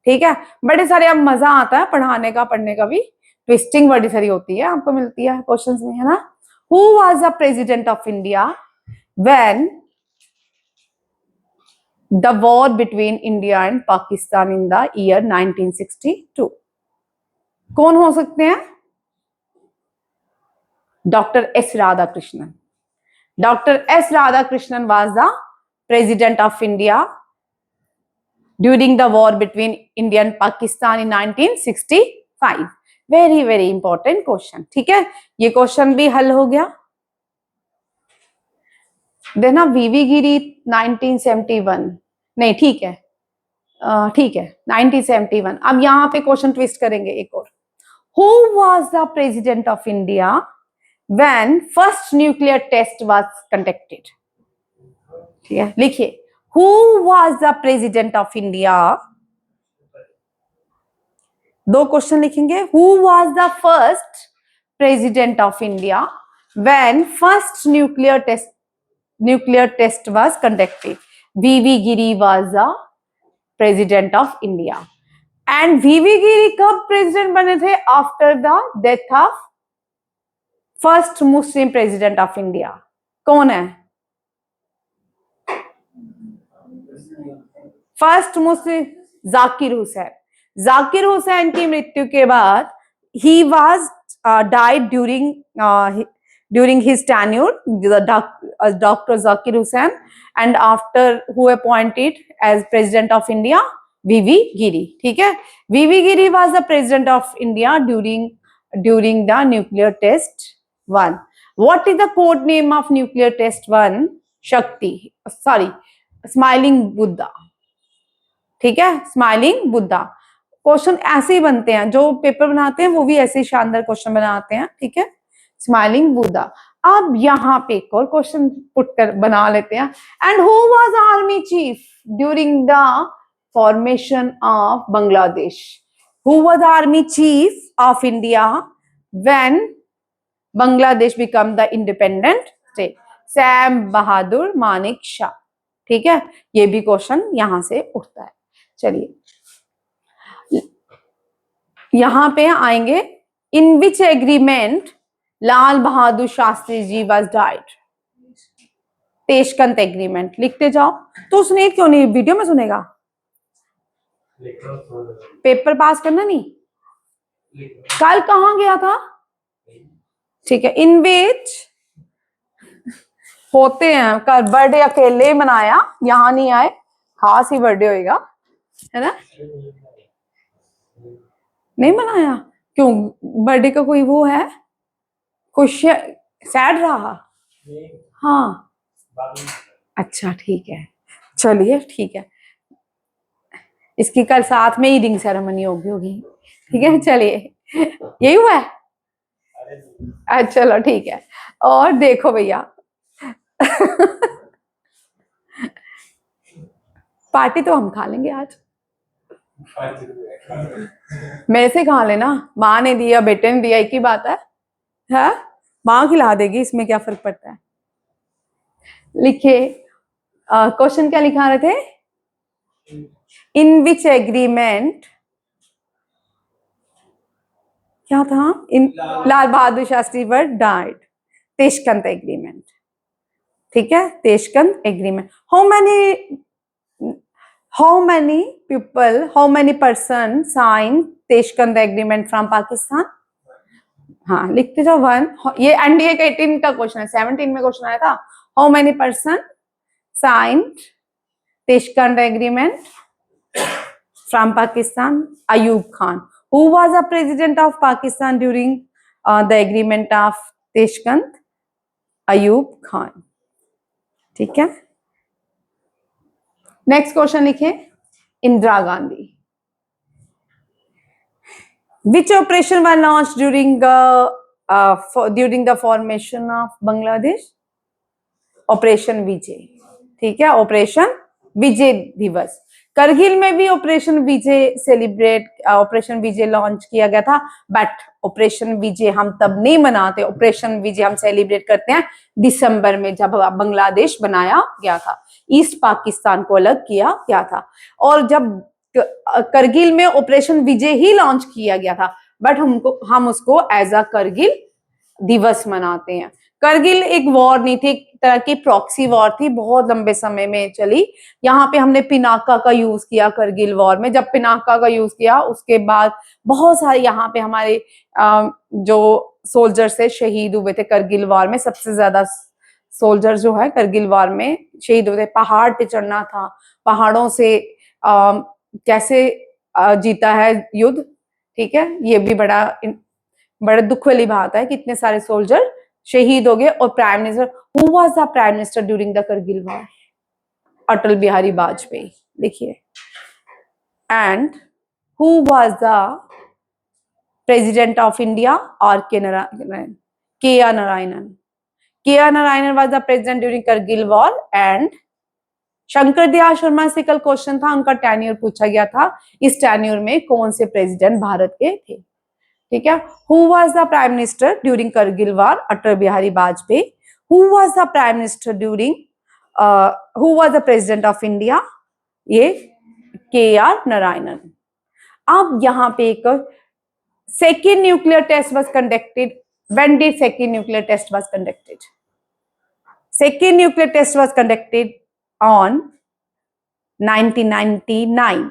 ठीक है, बड़े सारे, अब मजा आता है पढ़ाने का, पढ़ने का भी। ट्विस्टिंग बड़ी सारी होती है, आपको मिलती है क्वेश्चंस में, है ना? Who was the president of India when the war between India and Pakistan in the year 1962? कौन हो सकते हैं? Doctor S Radhakrishnan. Dr. S Radhakrishnan was the president of India during the war between India and Pakistan in 1965. Very important question. ठीक है, ये question भी हल हो गया। देखना वीवी गिरी 1971, नहीं ठीक है, ठीक है 1971। अब यहाँ पे क्वेश्चन ट्विस्ट करेंगे एक और। Who was the president of India when first nuclear test was conducted? ठीक है, लिखिए who was the president of India. दो क्वेश्चन लिखेंगे। Who was the first president of India when first nuclear test was conducted? V V Giri was the president of India. And V V Giri कब president बने थे? After the death of first Muslim president of India. कौन है? First Muslim Zakir Hussain. Zakir Hussain की मृत्यु के बाद he was died during his tenure, doctor Zakir Hussain, and after who appointed as president of India? V V Giri. ठीक है, V V Giri was the president of India during the nuclear test 1. What is the code name of nuclear test 1? शक्ति, sorry smiling Buddha. ठीक है, smiling Buddha. Question ऐसे ही बनते हैं, जो paper बनाते हैं वो भी ऐसे ही शानदार क्वेश्चन बनाते हैं। ठीक है, स्माइलिंग बुद्धा। अब यहाँ पे एक और क्वेश्चन पुट कर बना लेते हैं। And who was army chief during the formation of Bangladesh? Who was army chief of India when Bangladesh become the independent state? Sam Bahadur Manekshaw. ठीक है, ये भी क्वेश्चन यहां से उठता है। चलिए यहां पे आएंगे। In which agreement Lal Bahadur Shastri ji was died? Tashkent agreement. लिखते जाओ। तो सुने क्यों नहीं, वीडियो में सुनेगा? पेपर पास करना नहीं। कल कहां गया था? ठीक है, इन विच होते हैं। कल बर्थडे अकेले मनाया, यहां नहीं आए, खास ही बर्थडे होएगा, है ना? नहीं मनाया? क्यों, बर्थडे का कोई वो है? कुछ सैड रहा? हाँ, अच्छा ठीक है, चलिए ठीक है। इसकी कल साथ में ही रिंग सेरेमनी होगी। ठीक है, चलिए यही हुआ है। अच्छा चलो ठीक है। और देखो भैया पार्टी तो हम खा लेंगे आज। मेरे से खा लेना, माँ ने दिया बेटे ने दिया, एक ही बात है? माँ खिला देगी, इसमें क्या फर्क पड़ता है। लिखे क्वेश्चन क्या लिखा रहे थे? इन विच एग्रीमेंट, क्या था? In Lal Bahadur Shastri were died? Tashkent agreement. ठीक है, Tashkent agreement. how many person signed Tashkent agreement from Pakistan? हाँ, लिखते जाओ 1। ये एनडीए का 18 का क्वेश्चन है, 17 में क्वेश्चन आया था। How many person signed Tashkent agreement from Pakistan? Ayub Khan. Who was the president of Pakistan during the agreement of Tashkent? Ayub Khan. ठीक है, नेक्स्ट क्वेश्चन लिखिए। Indira Gandhi. Which operation was launched during the formation of Bangladesh? Operation Vijay. ठीक है, operation विजय दिवस। करगिल में भी ऑपरेशन विजय launch किया गया था, बट ऑपरेशन विजय हम तब नहीं मनाते। ऑपरेशन विजय हम सेलिब्रेट करते हैं दिसंबर में, जब बांग्लादेश बनाया गया था, ईस्ट पाकिस्तान को अलग किया गया था। और जब करगिल में ऑपरेशन विजय ही लॉन्च किया गया था, बट हम उसको एज अ करगिल दिवस मनाते हैं। करगिल एक वॉर नहीं थी, एक तरह की प्रॉक्सी वॉर थी, बहुत लंबे समय में चली। यहाँ पे हमने पिनाका का यूज किया करगिल वॉर में। जब पिनाका का यूज किया उसके बाद बहुत सारे यहाँ पे हमारे जो सोल्जर्स है शहीद हुए थे करगिल वॉर में। सबसे ज्यादा सोल्जर जो है करगिल वॉर में शहीद हुए थे। पहाड़ पे चढ़ना था, पहाड़ों से कैसे जीता है युद्ध। ठीक है, ये भी बड़ा दुख वाली बात है कि इतने सारे सोल्जर शहीद हो गए। और prime minister, who was the prime minister during the Kargil war? Atal Bihari Vajpayee, देखिए। And who was the president of India? R K Narayanan, K R Narayanan. K R Narayanan was the president during Kargil war. And Shankar Dayal Sharma से कल क्वेश्चन था, उनका tenure पूछा गया था, इस tenure में कौन से प्रेसिडेंट भारत के थे? ठीक है। Who was the prime minister during Kargil war? Atal Bihari Vajpayee. Who was the prime minister during who was the president of India? ये के आर नारायणन। अब यहाँ पे एक second nuclear test was conducted. When did second nuclear test was conducted? Second nuclear test was conducted on 1999।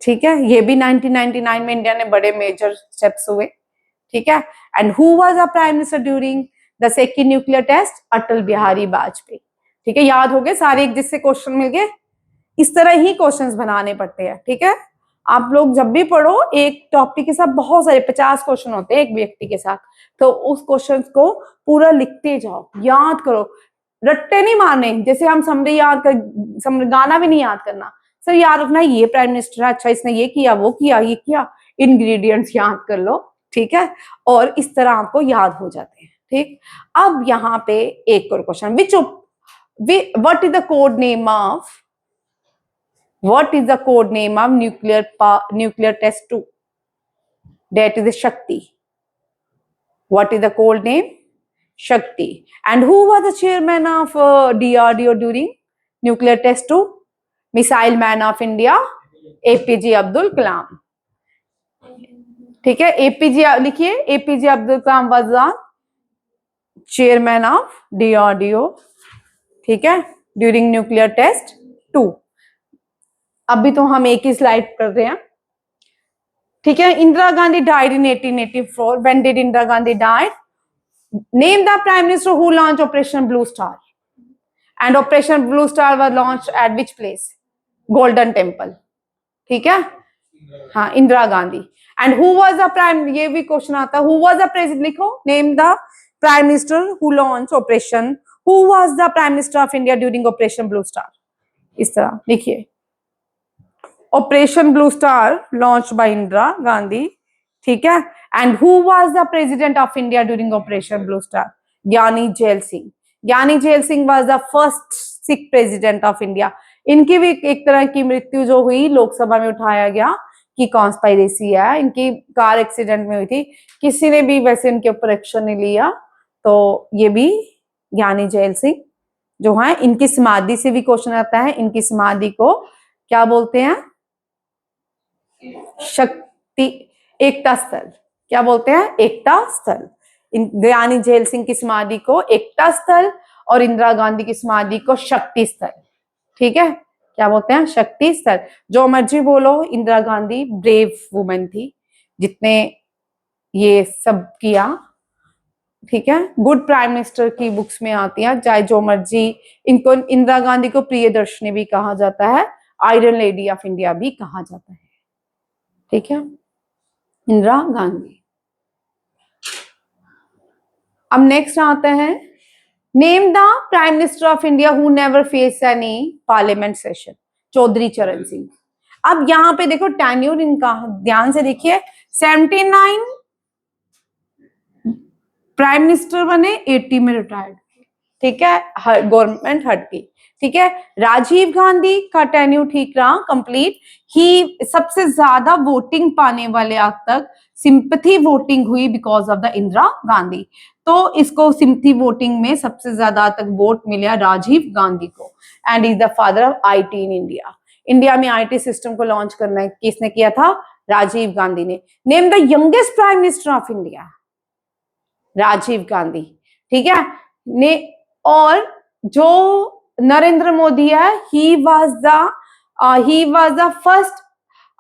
ठीक है, ये भी 1999 में इंडिया ने बड़े मेजर स्टेप्स हुए। ठीक है। And who was the prime minister during the second nuclear test? Atal Bihari Vajpayee. ठीक है, याद हो गए सारे, एक जिससे क्वेश्चन मिल गए। इस तरह ही क्वेश्चंस बनाने पड़ते हैं। ठीक है, आप लोग जब भी पढ़ो एक टॉपिक के साथ बहुत सारे 50 क्वेश्चन होते हैं एक व्यक्ति के साथ, तो उस क्वेश्चन को पूरा लिखते जाओ, याद करो, रट्टे नहीं मारने। जैसे हम समरी याद कर, समरी गाना भी नहीं याद करना, सर याद रखना ये प्राइम मिनिस्टर है, अच्छा इसने ये किया, वो किया, ये किया, इंग्रेडिएंट्स याद कर लो। ठीक है, और इस तरह आपको याद हो जाते हैं। ठीक, अब यहाँ पे एक और question, what is the code name of nuclear test 2? That is the Shakti. What is the code name? Shakti. And who was the chairman of DRDO during nuclear test 2? Missile man of India, APJ Abdul Kalam. ठीक है, APJ लिखिए, APJ Abdul Kalam was the chairman of DRDO. ठीक है, during nuclear test 2. अभी तो हम एक ही slide कर रहे हैं। ठीक है, Indira Gandhi died in 1884। When did Indira Gandhi died? Name the prime minister who launch operation blue star. And operation blue star was launch eight which place? Golden temple. ठीक है, हाँ, Indira Gandhi. And who was the prime, ये भी क्वेश्चन आता है, who was the president, लिखो, name the prime minister who launch operation, who was the prime minister of India during operation blue star. इस तरह लिखिए, operation blue star launch by Indira Gandhi. ठीक है, and who was the president of India during operation blue star? Giani Zail Singh. Giani Zail Singh was the first Sikh president of India. इनकी भी एक तरह की मृत्यु जो हुई लोकसभा में उठाया गया कि कॉन्स्पायरेसी है, इनकी कार एक्सीडेंट में हुई थी, किसी ने भी वैसे इनके ऊपर एक्शन नहीं लिया। तो ये भी ज्ञानी जेल सिंह जो है, इनकी समाधि से भी क्वेश्चन आता है, इनकी समाधि को क्या बोलते हैं? शक्ति, एकता स्थल। क्या बोलते हैं? एकता स्थल। ज्ञानी जेल सिंह की समाधि को एकता स्थल और इंदिरा गांधी की समाधि को शक्ति स्थल। ठीक है, क्या बोलते हैं? शक्ति स्थल। जो मर्जी बोलो, इंदिरा गांधी ब्रेव वुमेन थी, जितने ये सब किया। ठीक है, गुड प्राइम मिनिस्टर की बुक्स में आती है, चाहे जो मर्जी। इनको इंदिरा गांधी को प्रियदर्शनी भी कहा जाता है, आयरन लेडी ऑफ इंडिया भी कहा जाता है। ठीक है, इंदिरा गांधी। अब नेक्स्ट आते हैं, name the prime minister of India who never face any parliament session. Chaudhary Charan Singh. अब यहाँ पे देखो टेन्योर इनका, ध्यान से देखिए, 79 प्राइम मिनिस्टर बने, 80 में रिटायर्ड। ठीक है, गवर्नमेंट हट गई। ठीक है, राजीव गांधी का टेन्योर ठीक रहा, कंप्लीट। ही सबसे ज्यादा वोटिंग पाने वाले आज तक सिंपैथी वोटिंग हुई because of the Indira Gandhi. तो इसको सिंपैथी वोटिंग में सबसे ज्यादा तक वोट मिला राजीव गांधी को। And is the father of IT in India. India में आईटी सिस्टम को लॉन्च करना किसने किया था? राजीव गांधी ने। Name the youngest prime minister of India. Rajiv Gandhi. ठीक है ने, और जो नरेंद्र मोदी है, he was the first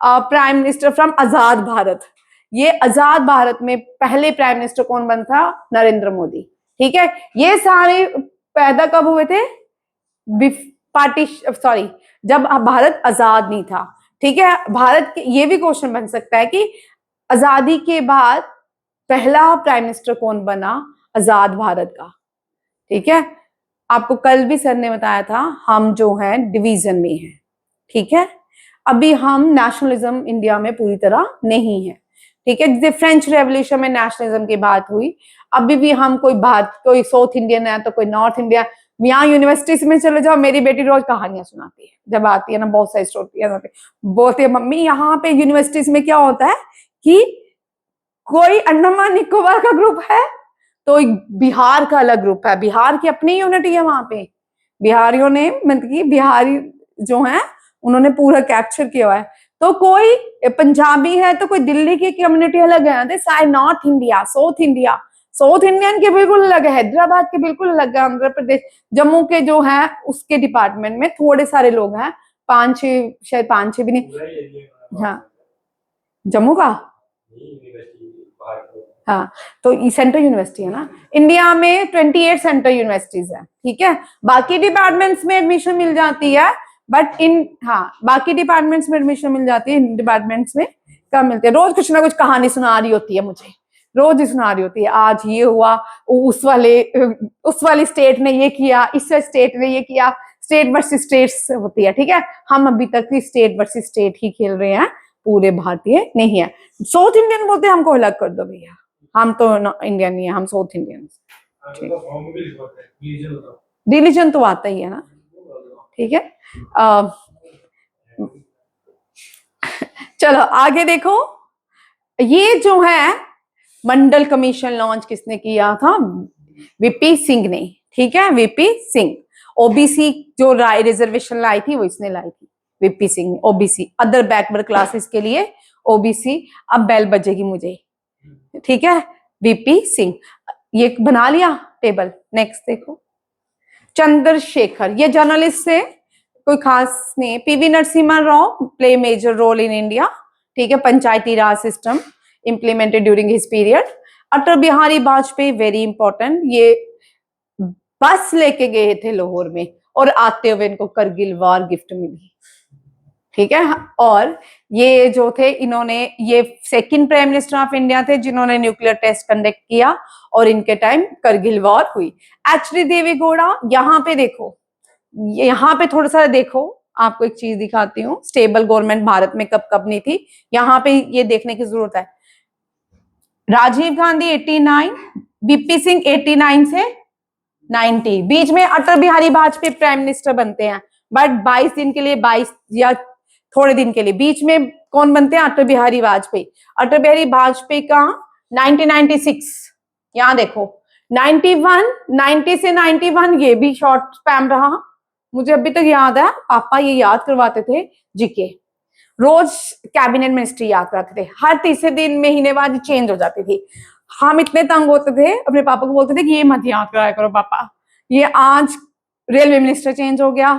prime minister from Azad Bharat. ये आजाद भारत में पहले प्राइम मिनिस्टर कौन बना था? नरेंद्र मोदी। ठीक है, ये सारे पैदा कब हुए थे? जब भारत आजाद नहीं था। ठीक है, भारत के, ये भी क्वेश्चन बन सकता है कि आजादी के बाद पहला प्राइम मिनिस्टर कौन बना? आजाद भारत का। ठीक है, आपको कल भी सर ने बताया था हम जो है डिवीजन में हैं। ठीक है, अभी हम नेशनलिज्म इंडिया में पूरी तरह नहीं है। ठीक है, जैसे फ्रेंच रेवोल्यूशन में नेशनलिज्म की बात हुई, अभी भी हम कोई साउथ इंडियन है तो कोई नॉर्थ इंडिया। यहाँ यूनिवर्सिटीज में चले जाओ, मेरी बेटी रोज कहानियां सुनाती है, जब आती है ना बहुत सारी स्टोरी बोलती है मम्मी यहाँ पे यूनिवर्सिटीज में क्या होता है कि कोई अंडमान निकोबार का ग्रुप है तो बिहार का अलग ग्रुप है, बिहार की अपनी यूनिटी है वहां पे। बिहारियों ने मतलब कि बिहारी जो है उन्होंने पूरा कैप्चर किया हुआ है। तो कोई पंजाबी है तो कोई दिल्ली की कम्युनिटी अलग है, north India, south India, south Indian के बिल्कुल अलग है, हैदराबाद के बिल्कुल अलग है, आंध्र प्रदेश, जम्मू के जो है उसके डिपार्टमेंट में थोड़े सारे लोग हैं, 5-6, शायद 5-6 भी नहीं। हाँ, जम्मू का, हाँ, तो सेंट्रल यूनिवर्सिटी है ना इंडिया में, 28 सेंट्रल यूनिवर्सिटीज है। ठीक है, बाकी डिपार्टमेंट्स में एडमिशन मिल जाती है, बट बाकी डिपार्टमेंट्स में एडमिशन मिल जाती है, इन डिपार्टमेंट्स में कम मिलती है। रोज कुछ ना कुछ कहानी सुना रही होती है मुझे, रोज ही सुना रही होती है, आज ये हुआ, उस वाली स्टेट ने ये किया, इस स्टेट ने ये किया, स्टेट वर्सेस स्टेट्स होती है। ठीक है, हम अभी तक भी स्टेट वर्सेस स्टेट ही खेल रहे हैं, पूरे भारतीय नहीं है। साउथ इंडियन बोलते हैं हमको अलग कर दो भैया, हम तो इंडियन नहीं है, हम साउथ इंडियन। रिलीजन तो आता ही है ना। ठीक है, चलो आगे देखो, ये जो है मंडल कमीशन लॉन्च किसने किया था? वीपी सिंह ने। ठीक है, वीपी सिंह। ओबीसी जो रिजर्वेशन लाई थी वो इसने लाई थी, VP Singh. OBC other backward classes के लिए ओबीसी। अब बेल बजेगी मुझे। ठीक है, वीपी सिंह, ये बना लिया टेबल। नेक्स्ट देखो, चंद्रशेखर, ये जर्नलिस्ट से कोई खास नहीं। P V Narasimha Rao play major role in India. ठीक है, Panchayati Raj system implemented during his period। Atal Bihari Vajpayee very important, ये बस लेके गए थे लाहौर में और आते हुए इनको करगिल वार गिफ्ट मिली। ठीक है, और ये जो थे इन्होंने, ये second prime minister of India थे जिन्होंने न्यूक्लियर टेस्ट कंडक्ट किया और इनके टाइम करगिल वॉर हुई। एच.डी. देवेगौड़ा, यहाँ पे देखो, यहाँ पे थोड़ा सा देखो, आपको एक चीज दिखाती हूँ, स्टेबल गवर्नमेंट भारत में कब कब नहीं थी, यहाँ पे ये देखने की जरूरत है। राजीव गांधी 89, वीपी सिंह 89 से 90, बीच में अटल बिहारी वाजपेयी प्राइम मिनिस्टर बनते हैं, बट 22 दिन के लिए, 22 या थोड़े दिन के लिए, बीच में कौन बनते हैं? अटल बिहारी वाजपेयी। अटल बिहारी वाजपेयी का 1996, यहाँ देखो 91, 90 से 91, ये भी शॉर्ट स्पैम रहा, मुझे अभी तक याद है, पापा ये याद करवाते थे जीके, रोज कैबिनेट मिनिस्ट्री याद कराते थे, हर तीसरे दिन महीने बाद चेंज हो जाती थी। हम इतने तंग होते थे, अपने पापा को बोलते थे कि ये मत याद कराया करो पापा, ये आज रेलवे मिनिस्टर चेंज हो गया,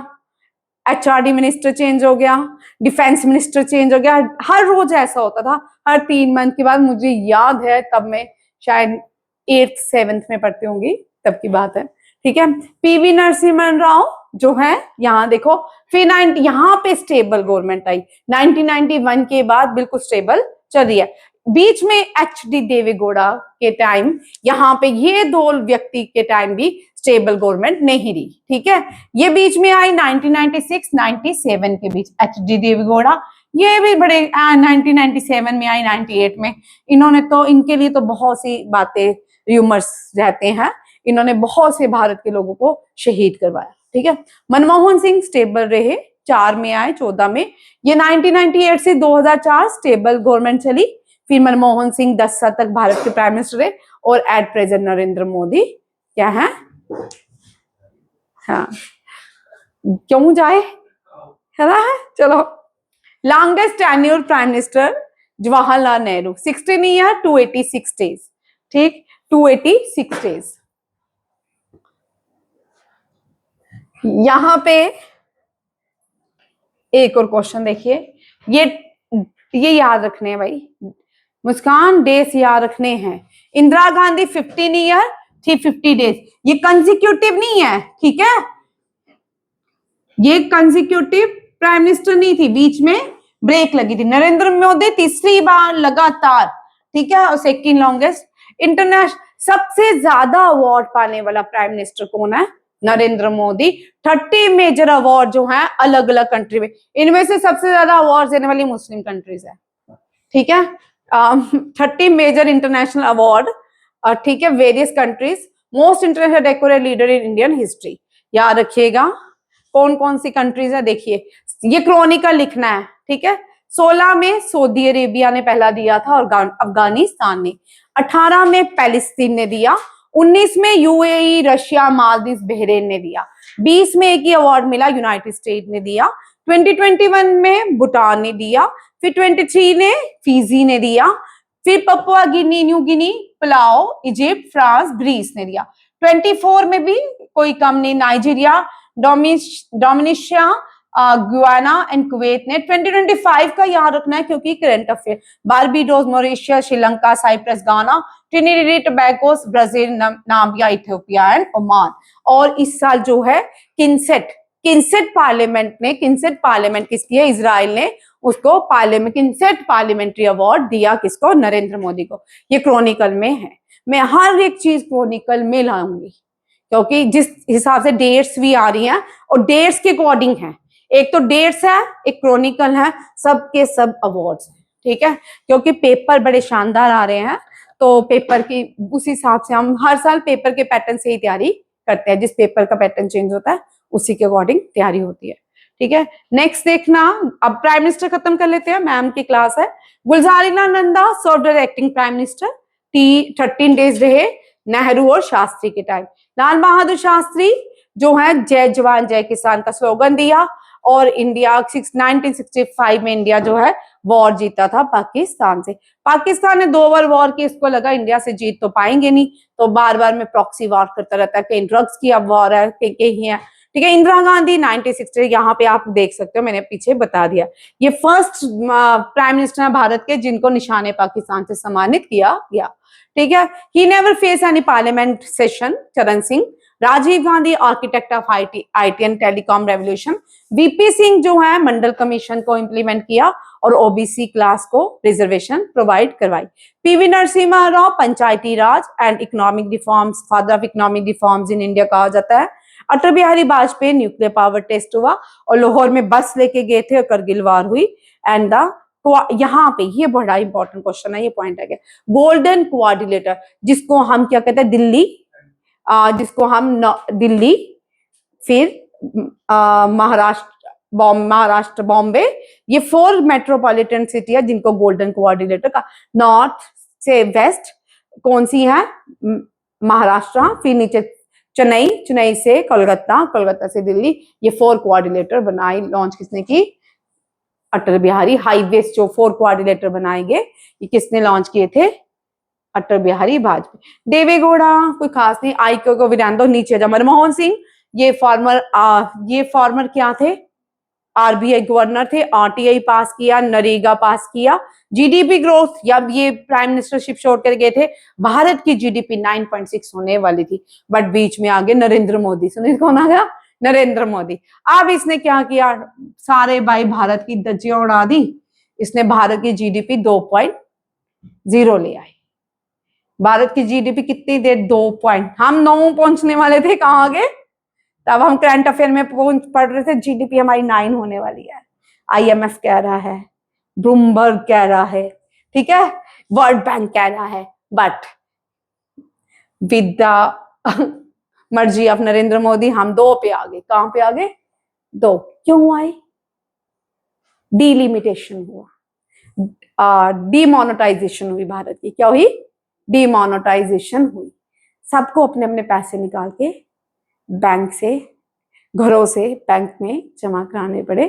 एचआरडी मिनिस्टर चेंज हो गया, डिफेंस मिनिस्टर चेंज हो गया, हर रोज ऐसा होता था, हर 3 मंथ के बाद। मुझे याद है तब मैं शायद 8th 7th में पढ़ती होंगी, तब की बात है। ठीक है, पीवी नरसिम्हा राव जो है, यहाँ देखो, फिर यहाँ पे स्टेबल गवर्नमेंट आई 1991 के बाद, बिल्कुल स्टेबल चल रही है। बीच में एच.डी. देवेगौड़ा के टाइम, यहाँ पे ये 2 व्यक्ति के टाइम भी स्टेबल गवर्नमेंट नहीं रही। ठीक है, ये बीच में आई 1996-97 के बीच एच.डी. देवेगौड़ा, ये भी बड़े 1997 में आई, 98 में। इन्होंने तो, इनके लिए तो बहुत सी बातें र्यूमर्स रहते हैं, इन्होंने बहुत से भारत के लोगों को शहीद करवाया। ठीक है, मनमोहन सिंह स्टेबल रहे, 4 में आए, 14 में। ये 1998 से 2004 स्टेबल गवर्नमेंट चली, फिर मनमोहन सिंह 10 साल तक भारत के प्राइम मिनिस्टर रहे, और एट प्रेजेंट नरेंद्र मोदी क्या है? हाँ, क्यों जाए, है ना? चलो, longest tenure prime minister Jawaharlal Nehru, 16 year 286 days. ठीक, 286 डेज। यहां पे एक और क्वेश्चन देखिए, ये याद रखने हैं भाई, मुस्कान, डेज याद रखने हैं। इंदिरा गांधी 15 ईयर 350 डेज, ये कंसेक्यूटिव नहीं है। ठीक है, ये कंसेक्यूटिव प्राइम मिनिस्टर नहीं थी, बीच में ब्रेक लगी थी। नरेंद्र मोदी तीसरी बार लगातार, ठीक है, और सेकंड लॉन्गेस्ट। इंटरनेशनल सबसे ज्यादा अवार्ड पाने वाला प्राइम मिनिस्टर कौन है? नरेंद्र मोदी। 30 मेजर अवार्ड जो है अलग अलग कंट्री में, इनमें से सबसे ज्यादा अवार्ड देने वाली मुस्लिम कंट्रीज है, ठीक है। 30 मेजर इंटरनेशनल अवार्ड, ठीक है, various countries, most international decorate leader in Indian history. याद रखिएगा कौन कौन सी कंट्रीज है, देखिए ये क्रॉनिकल लिखना है, ठीक है। 16 में सऊदी अरेबिया ने पहला दिया था और अफगानिस्तान ने, 18 में पैलेस्तीन ने दिया, 19 में यूएई, रशिया, मालदीव, बहरीन ने दिया, 20 में एक ही अवार्ड मिला, यूनाइटेड स्टेट ने दिया, 2021 में भूटान ने दिया, फिर 23 ने फिजी ने दिया, फिर Papua Guinea, New Guinea, Palau, Egypt, France, Greece ने दिया। 24 में भी कोई कम नहीं, Nigeria, Dominica, Guyana and Kuwait ने। 2025 का याद रखना है क्योंकि current affair, Barbados, Mauritius, Sri Lanka, Cyprus, Ghana, Trinidad Tobago, Brazil, Namibia, Ethiopia and Oman. और इस साल जो है किन्सेट पार्लियामेंट किसकी है? इजराइल ने उसको किन्सेट पार्लियामेंट्री अवार्ड दिया, किसको? नरेंद्र मोदी को। ये क्रॉनिकल में है, मैं हर एक चीज क्रॉनिकल में लाऊंगी क्योंकि जिस हिसाब से डेट्स भी आ रही हैं और डेट्स के अकॉर्डिंग है, एक तो डेट्स है, एक क्रॉनिकल है, सब के सब अवार्ड्स हैं, ठीक है। क्योंकि पेपर बड़े शानदार आ रहे हैं, तो पेपर की उस हिसाब से हम हर साल पेपर के पैटर्न से ही तैयारी करते हैं, जिस पेपर का पैटर्न चेंज होता है उसी के अकॉर्डिंग तैयारी होती है, ठीक है। नेक्स्ट देखना, अब प्राइम मिनिस्टर खत्म कर लेते हैं, मैम की क्लास है। Gulzarilal Nanda served as acting prime minister, 13 days रहे नेहरू और शास्त्री के टाइम। लाल बहादुर शास्त्री जो है जय जवान जय किसान का स्लोगन दिया, और इंडिया 1965 में इंडिया जो है वॉर जीता था पाकिस्तान से। पाकिस्तान ने 2 बार वॉर की, इसको लगा इंडिया से जीत तो पाएंगे नहीं, तो बार बार में प्रॉक्सी वॉर करता रहता है, कहीं ड्रग्स की अब वॉर है, कहीं है, ठीक है। इंदिरा गांधी 1960, यहाँ पे आप देख सकते हो, मैंने पीछे बता दिया, ये फर्स्ट प्राइम मिनिस्टर है भारत के जिनको निशाने पाकिस्तान से सम्मानित किया गया, ठीक है। He never face any parliament session, Charan Singh. Rajiv Gandhi architect of IT and telecom revolution. V P Singh जो है मंडल कमीशन को इंप्लीमेंट किया और ओबीसी क्लास को रिजर्वेशन प्रोवाइड करवाई। P V Narasimha Rao Panchayati Raj and economic reforms, father of economic reforms in India कहा जाता है। Atal Bihari Vajpayee nuclear power test हुआ और लाहौर में बस लेके गए थे और करगिल वार हुई। एंड यहाँ पे ये बड़ा इंपॉर्टेंट क्वेश्चन है, ये पॉइंट है, गोल्डन क्वाड्रिलेटर, जिसको हम क्या कहते हैं? दिल्ली, जिसको हम दिल्ली, फिर महाराष्ट्र बॉम्बे, ये 4 मेट्रोपॉलिटन सिटी है जिनको गोल्डन क्वाड्रिलेटर का। नॉर्थ से वेस्ट कौन सी है? महाराष्ट्र, फिर नीचे चेन्नई, चेन्नई से कोलकाता, कोलकाता से दिल्ली, ये 4 क्वाड्रिलेटर बनाई, लॉन्च किसने की? अटल बिहारी। हाईवेज जो 4 क्वाड्रिलेटर बनाएंगे, ये किसने लॉन्च किए थे? अटल बिहारी वाजपेयी। देवेगौड़ा कोई खास नहीं, आई को विरान दो, नीचे जा। मनमोहन सिंह ये फॉर्मर क्या थे? आरबीआई गवर्नर थे, आरटीआई पास किया, नरेगा पास किया। जीडीपी ग्रोथ, जब ये प्राइम मिनिस्टरशिप छोड़ कर गए थे, भारत की जीडीपी 9.6 होने वाली थी, बट बीच में आगे नरेंद्र मोदी। सुनिए कौन आ गया? नरेंद्र मोदी। अब इसने क्या किया? सारे भाई भारत की धज्जियां उड़ा दी, इसने भारत की जीडीपी 2.0 ले आई। भारत की जीडीपी कितनी देर? 2 पॉइंट, हम 9 पहुंचने वाले थे, कहाँ आगे? तब हम करंट अफेयर में पढ़ रहे थे जीडीपी हमारी 9 होने वाली है, आईएमएफ कह रहा है, ब्लूमबर्ग कह रहा है, ठीक है, वर्ल्ड बैंक कह रहा है, बट विद द मर्जी ऑफ नरेंद्र मोदी हम 2 पे आ गए। कहां पे आ गए? 2। क्यों आए? डिलिमिटेशन हुआ, डिमोनेटाइजेशन हुई भारत की। क्या हुई? डिमोनेटाइजेशन हुई। सबको अपने अपने पैसे निकाल के बैंक से, घरों से बैंक में जमा कराने पड़े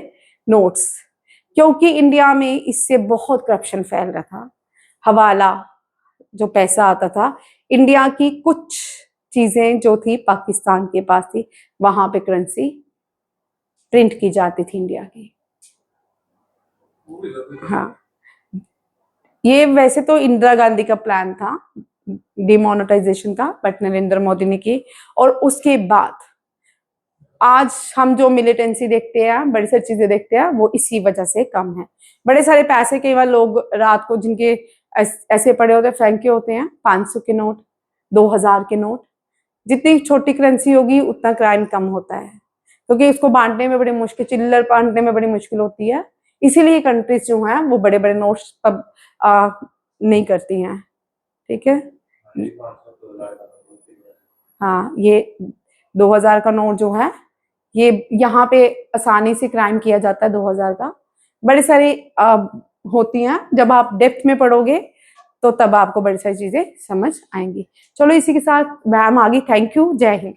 नोट्स, क्योंकि इंडिया में इससे बहुत करप्शन फैल रहा था। हवाला जो पैसा आता था, इंडिया की कुछ चीजें जो थी पाकिस्तान के पास थी, वहां पे करेंसी प्रिंट की जाती थी इंडिया की। हाँ, ये वैसे तो इंदिरा गांधी का प्लान था डिमोनेटाइजेशन का, बट नरेंद्र मोदी ने की। और उसके बाद आज हम जो मिलिटेंसी देखते हैं, बड़ी सारी चीजें देखते हैं, वो इसी वजह से कम है। बड़े सारे पैसे कई बार लोग रात को जिनके ऐसे पड़े होते हैं, फेंके होते हैं 500 के नोट, 2000 के नोट। जितनी छोटी करेंसी होगी उतना क्राइम कम होता है, क्योंकि इसको बांटने में बड़ी मुश्किल, चिल्लर बांटने में बड़ी मुश्किल होती है, इसीलिए कंट्रीज जो हैं वो बड़े बड़े नोट्स तब नहीं करती हैं। ठीक है, हाँ ये 2000 का नोट जो है ये यहाँ पे आसानी से क्राइम किया जाता है 2000 का। बड़ी सारी होती हैं, जब आप डेप्थ में पढ़ोगे तो तब आपको बड़ी सारी चीजें समझ आएंगी। चलो इसी के साथ मैम आ गई, थैंक यू, जय हिंद।